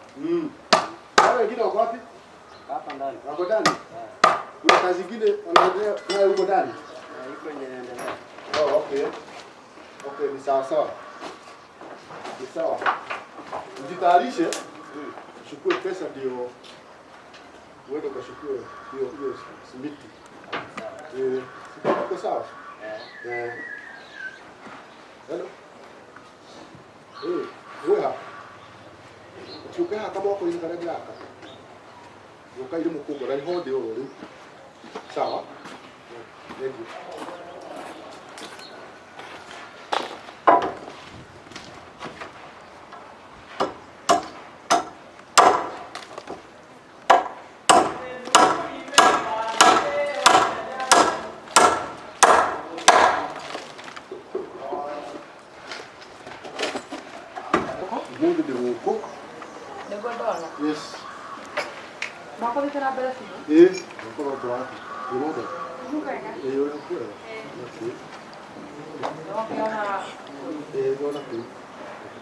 Wale wengine wako wapi? Hapa ndani. Wako ndani? Kuna kazi nyingine wanaendelea nayo huko ndani? Iko inaendelea. Oh, okay. Okay, ni sawa sawa. Ni sawa. Ujitayarishe. Chukue pesa ndio uende ukachukue hiyo simiti. Uko sawa? Hello? Wewe hapa. Ukikaa kama wako hivi karibu hapa. Ukaire mukungo na ihonde oro riu. Sawa? Thank you. Mundo de louco. Yes. Mwako vitera mbere biũ. Vou colocar aqui. Eu não dou. Eu não quero. Eu não quero.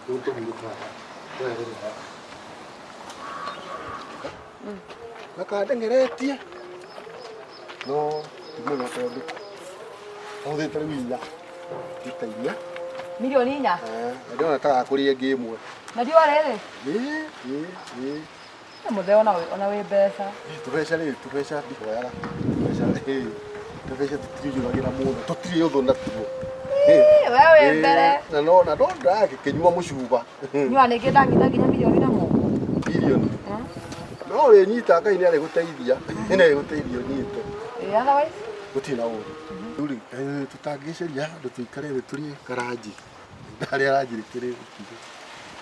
Eu tô muito claro. Nakandengeretie no tumuno tondu uthitire winya itaia Milioni 4. ndona ta kuria ngimwe Na ndio rere. Mutheo ona we mbeca. Tubeca ndihoyaga tubeca tutiriuragira mundu tutiri uthu natuo Wewe mbere. na ndonda kinyua mucuba Nyua nĩ kĩndangitha nginya milioni na moko. bilioni no ri nyita Ngai nĩ arĩ gũteithia nĩ arĩ gũteithia nyite Otherwise gũtirĩ na ũru rĩu tutangĩceria andũ tũikare thĩ tũrie karanji ndarĩ aranjirĩkĩrĩ gũkinya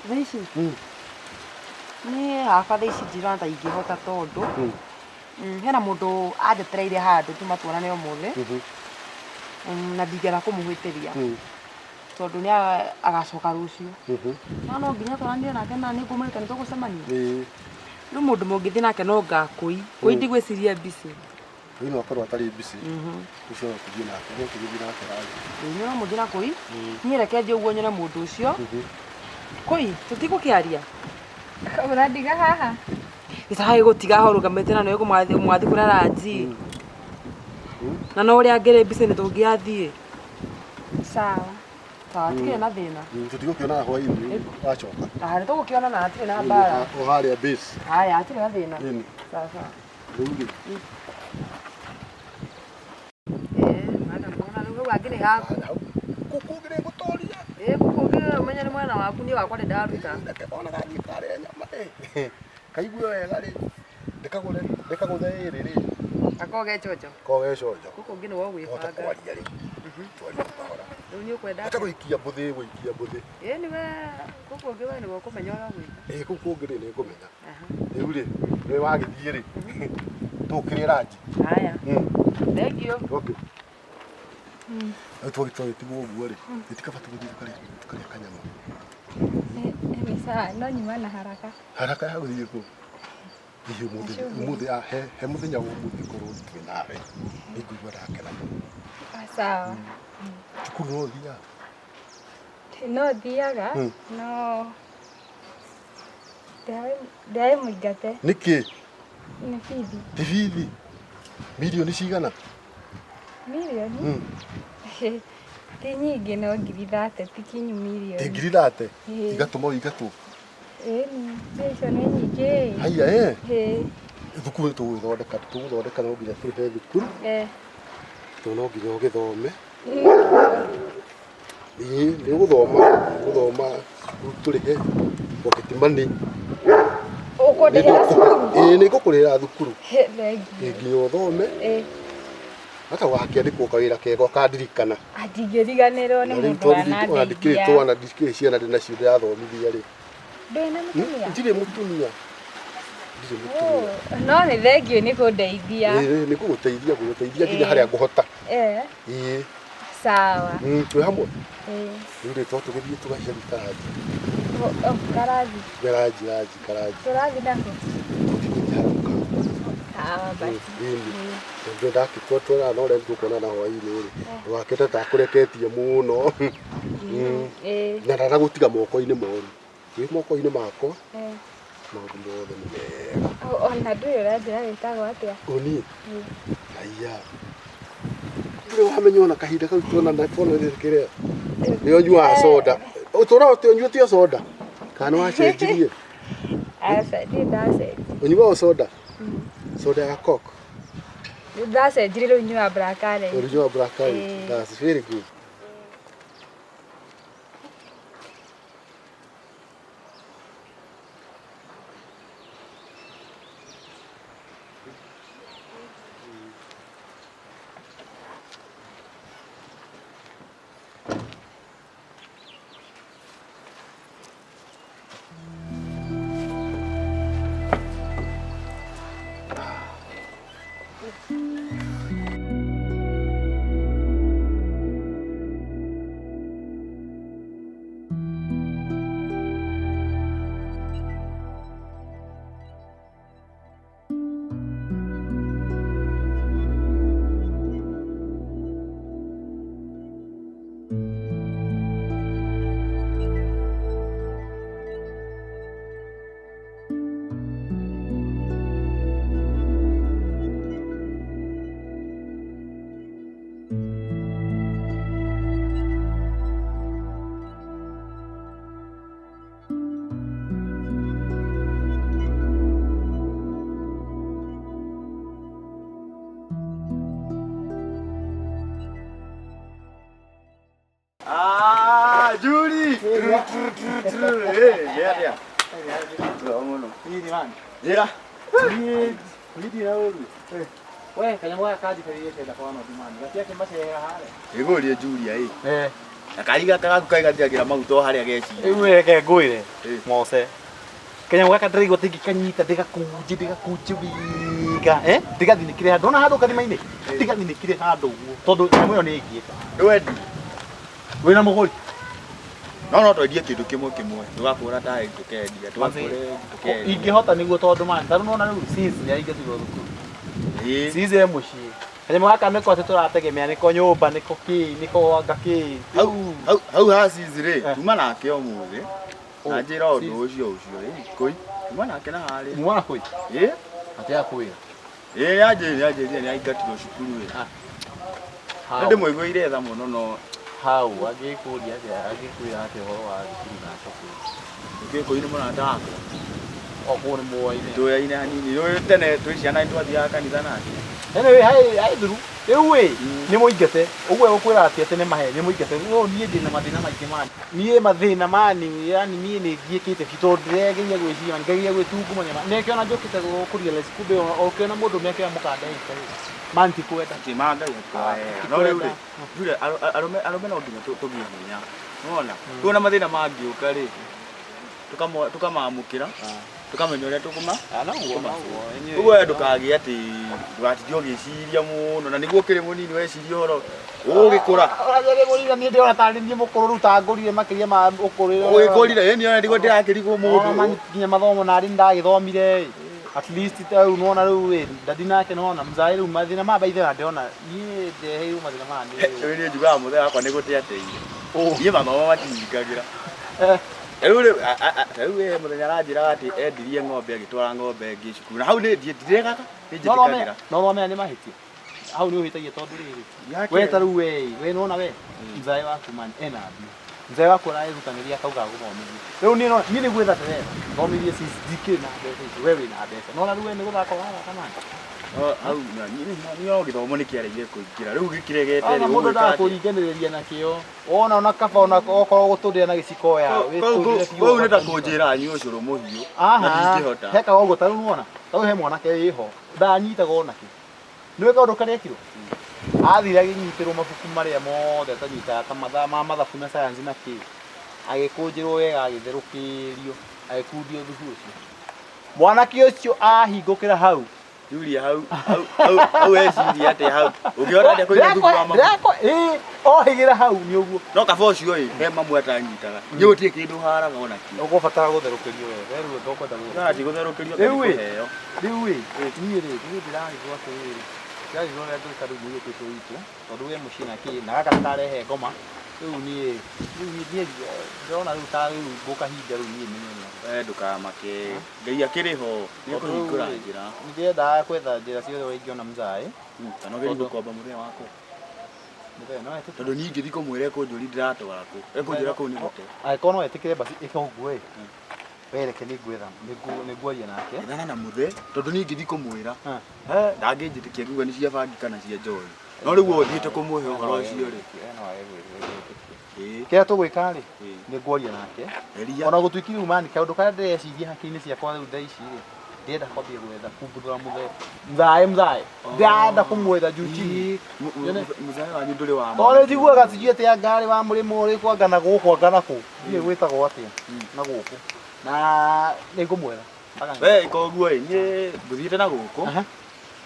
Thaici. Nĩ hakwa thaici njirona ta ingĩhota tondũ hena mũndũ anjetereire handũ tuma tuonane ũmũthĩ na ndingĩenda kũmũhĩtĩria tondũ nĩ agacoka rũciũ no nginya twaranire nake na nĩ ngũmũrĩka nĩ tũgũcemania rĩu mũndũ mũngĩthiĩ nake no ngakũi kũi ndigwĩciria mbici kũi no akorwo atarĩ mbici ũcio no tũthiĩ nake no tũgĩthiĩ nake rangi no mũthiĩ na kũi niĩ reke nje ũguo nyone mũndũ ũcio kũi tũtigũkĩaria Ũrandiga haha. gĩcagai gũtiga ho rũgamĩte na nĩ mwathi kũrĩa ranji na no ũrĩa ngĩrĩ mbici nĩ tũngĩathiĩ Sawa. Tikĩrĩ na thĩna tũtigũkĩona hwaĩ-inĩ wacoka nĩ tũgũkĩona na hatirĩ na mbara o harĩa base haya hatirĩ na thĩna sawa rĩu rĩ madam ona rĩu angĩ nĩ gaku kũkũngĩrĩ gũtoria gũkũngĩrĩra ũmenye nĩ mwena waku niĩ wakwa nĩ ndaruta reke ona gathiĩ karĩa nyama kaigue wega rĩ ndĩkagũthe ĩrĩ rĩ akoge coco koge coco gũkũ ngĩ nĩ wogwĩbanga twaria rĩ twaria kahora rĩu nĩ ũkwenda hata gũikia mbũthĩ nĩwe gũkũ ngĩ we nĩwe ũkũmenya ũrĩa gwĩka kũu kũngĩ rĩ nĩ ngũmenya rĩu rĩ nĩ wagĩthiĩ rĩ tũkĩrĩ ranji haya thengio okay twagĩtigwo ũguo rĩ gĩtikaba tũgĩthiĩ tũkarĩa kanyama Sawa, no nyuma na haraka. Haraka ya gũthiĩ kũ? Hihi ũmũthĩ he mũthenya wa ũmũthĩ korwo tũrĩ nawe nĩngũigua ndakena mũno. Sawa. Cukuru no ũthiaga? No thiaga no ndaĩ mũingate. Nĩkĩ? Nĩ bithi. Ti bithi? Milioni cigana? Milioni? Ti nyingĩ no ngiri 30 ti kinyu milioni. Ti ngiri 30? Igatũma ũingatwo? Icio nĩ nyingĩ. Haya thukuru tũgũthondeka no nginya tũrĩhe thukuru. Tondũ no nginya ũgĩthome. Nĩ gũthoma tũrĩhe pocket money. Ũkũndĩhĩra cukuru? Nĩ ngũkũrĩhĩra thukuru. Thengiũ. Nginya ũthome. Hata wakĩandĩkwo kawĩra kega ũkandirikana. Ndingĩriganĩrwo nĩ mũndũ wanandeithia. Twana ndikĩrĩ ciana ndĩnacio ndĩrathomithia rĩ. Ndĩna mũtumia? Ndirĩ mũtumia. No nĩ thengiũ nĩ kũndeithia. Nĩ gũgũteithia nginya harĩa ngũhota. Sawa. Twĩ hamwe? Rĩu rĩ tũgĩthiĩ tũgacaria karaji. Karaji. Tũrathiĩ nakũ? Ndakĩtwatwara no rĩa ngũkona na hwaĩ-inĩ rĩ ndũgakĩte takũreketie mũno na ndanagũtiga moko-inĩ moru wĩ moko-inĩ makwa maũndũ mothe nĩ mega. Ona ndũĩ ũranjĩra wĩtagwo atĩa? Ũniĩ? Aya ndũrĩ wamenya ona kahinda kau tuonana kĩrĩa nĩo nyuaga soda ũtũũraga ũnyuĩte soda kana wacenjirie? Aca ndirĩ ndacenjia. Ũnyuaga soda? Soda ya Coke? Ndacenjirie rĩu nyuaga Black Currant. Ũnyuaga Black Currant? That's very good. Julie. Ya. Ngono. Ini man. Ya. Ini na wewe. Wewe kanyamwa kaji kariye kwenda kwa mama mama. Gatia kimbase hale. Igori Julia hii. Akariga kagakaiga njagira maguto haria geci. Iwe ke ngwire. Mose. Kanyamwa kadrigo tiki kanyita ndikakunji biga. Ndigathinikire handu na handu karimaini. Ndigathinikire handu. Tondu nyamwe yo ni ngiita. Wendi. Wina muguri. No twendie kindu kimwe tugakura taĩ tukendia tukendia ingihota niguo tondu man taru nona riu sisi ni aingatirwo thukuru sisi e mucii kanyamũ gaka nĩko atĩ tũrategemea nĩko nyũmba nĩko kĩ nĩko anga kĩ hau ha sisi rĩ tuma nake ũmũthĩ na njĩra ũndũ ũcio kũi tuma nake na harĩ mwana kũi atĩa kwĩra yanjĩrire nĩ aingatirwo cukuru nĩ ndĩmũiguĩire tha mũno no hau agĩkũria agĩkwĩra atĩ ũhoro wa thukuru na cukuru ũkĩkũi nĩ mũrata wakwa okũũ nĩ mũoaine tũyaine hanini rĩu tene twĩ ciana nĩtwathiaga kanitha nake anyway hai thuru rĩu ĩ nĩ mũingĩte ũguo egũkwĩra atĩ nĩ mahe nĩ mũingĩte no niĩ ndĩ na mathĩna maingĩ mani niĩ mathĩna mani yani niĩ nĩ ngiĩkĩte biũ ndĩregeria gwĩciria ngageria gwĩtungumania nĩkĩona njũkĩte gũkũria lesi kumbe ũkĩona mũndũ nĩakĩoya mũkanda manti kwenda kimangai no rĩu rĩ jure arũme no nginya tũgĩe hinya unaona tuona mathĩna mangĩũka rĩ tukamamũkĩra tukamenya ũrĩa tũkũma ũguo ndũkagĩe atĩ ndũgatinde ũgĩciria mũno na nĩguo ũkĩrĩ mũnini weciria ũhoro ũgĩkũra ũragĩrĩ mũnini niĩ ndĩrona tarĩ niĩ mũkũrũ rĩu ta ngũrire makĩria ma ũkũrĩre ũgĩkũrire ĩni ona nĩguo ndĩrakĩrigwo mũndũ nginya mathomo narĩ ndagĩthomire at least rĩu nona rĩu wĩ ndadi nake nona mzaĩ rĩu mathĩna ma baithe na ndĩrona niĩ ndeheirwo mathĩna maya niĩ njugaga mũthee wakwa nĩ gũteateire niĩ mathomo matingingagĩra rĩu mũthenya aranjĩraga atĩ endirie ng'ombe agĩtwara ng'ombe ĩngĩ cukuru na hau ndirĩgaga nĩ njĩtĩkagĩra no thomea nĩ mahĩtia hau nĩ ũhĩtagia tondũ rĩrĩ we ta rĩu we nona we mzaĩ waku man ena mbia mzaĩ waku araĩrutanĩria akauga gũthomithia rĩu niĩ nĩ gwetha ndĩrenda thomithie sisi ndikĩrĩ na mbeca icio we wĩna mbeca nona rĩu we nĩ gũthaka ũrathaka mani hau niĩ gĩthomo nĩ kĩareire kũingĩra rĩu gĩkĩregete rĩu mũndũ ndakũringanĩrĩria nakĩo ona kaba ona okorwo gũtũndĩra na gĩciko ya kũu nĩ ta kũnjĩra nyue ũcũrũ mũhiũ na ndingĩhota hekaga ũguo ta rĩu nĩwona ta rĩu he mwanake wĩho ndanyitaga onakĩ nĩwe kaũndũ karĩa ekirwo athire agĩnyitĩrwo mabuku marĩa mothe atanyitaga ta mathaa ma mathabu na science na kĩ agĩkũnjĩrwo wega agĩtherũkĩrio agĩkundio thubu ũcio mwanake ũcio ahingũkĩra hau Julia hau eciria atĩ hau ũngĩhota atĩa kũiga thubu wa mabuku ohĩgĩra hau nĩ ũguo no kaba ũcio he mamwe atanyitaga niĩ gũtirĩ kĩndũ haraga ona kĩ ũgũbatara gũtherũkĩrio wega rĩu ndokwenda gũtherũkĩrio rĩu niĩ ndĩrarigwo atĩrĩrĩ ndĩrarigwo ũrĩa ndũĩka rĩu mũirĩtu witũ tondũ we mũciĩ na kĩ na gaka nĩkarehe ngoma rĩu niĩ ndĩrona rĩu ta rĩu gũkahinga rĩu niĩ nĩmenya ndũkamake Ngai akĩrĩ ho nĩkũhingũra njĩra nĩndĩrendaga gwetha njĩra ciothe ũrĩa ingĩona mzaĩ kana ũgerie gũkomba mũthenya wakwa tondũ niĩ ingĩthiĩ kũmwĩra ekũnjũri ndiratwara kũ ekũnjĩra kũu nĩ gũte angĩkorwo no etĩkĩre basi ĩka ũguo wereke nĩngwetha nĩngwaria nake ethana na mũthe tondũ niĩ ingĩthiĩ kũmwĩra ndangĩnjĩtĩkia nguga nĩ cia bangi kana cia njohi no rĩu ũthiĩte kũmũhe ũhoro ũcio rĩ kĩrĩa tũgwĩka rĩ nĩngwaria nake ona gũtuĩka rĩu mani kaũndũ karĩa ndĩreciria hakiri-inĩ ciakwa rĩu thaa ici rĩ ndĩrenda kwambia gwetha kumbuthũra mũthee mzaĩ ndĩrenda kũmwetha juji mũthee wanyu ndũrĩ wa tondũ njiguaga sijui atĩ ngarĩ wa mũrĩmo ũrĩkũ anga na gũkũ anga na kũ ndiĩ gwĩtagwo atĩa na gũkũ na nĩngũmwetha we ĩka ũguo ĩ niĩ ngũthiĩte na gũkũ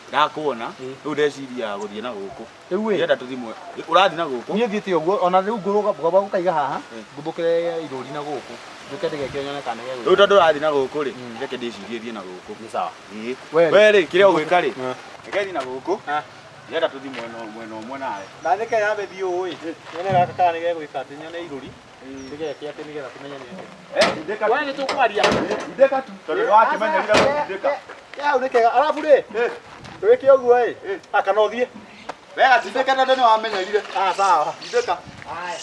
ndakuona riu ndeciria guthie na guku ndenda tuthimwe urathi na guku niĩ thiĩte ũguo ona rĩu ngũroga gũkaiga haha ngumbũkĩre irũri na gũkũ njuke ndĩgekĩo nyone kana rĩu tondũ ũrathi na gũkũ rĩ reke ndĩcirie thiĩ na gũkũ nĩ sawa we rĩ kĩrĩa ũgwĩka rĩ reke thiĩ na gũkũ ndenda tuthi mwena ũmwe nawe na nĩke yambe thiĩ ũĩ nyone gaka kana nĩ gegwĩka atĩ nyone irũri ndĩgeke atĩ nĩgetha tũmenye we nĩ tũkwaria indĩka tu tondũ nĩwakĩmenyerire gũtindĩka yau nĩ kega arabu rĩ twĩke ũguo ĩ kana ũthiĩ wega tindĩka tondũ nĩwamenyerire sawa indĩka haya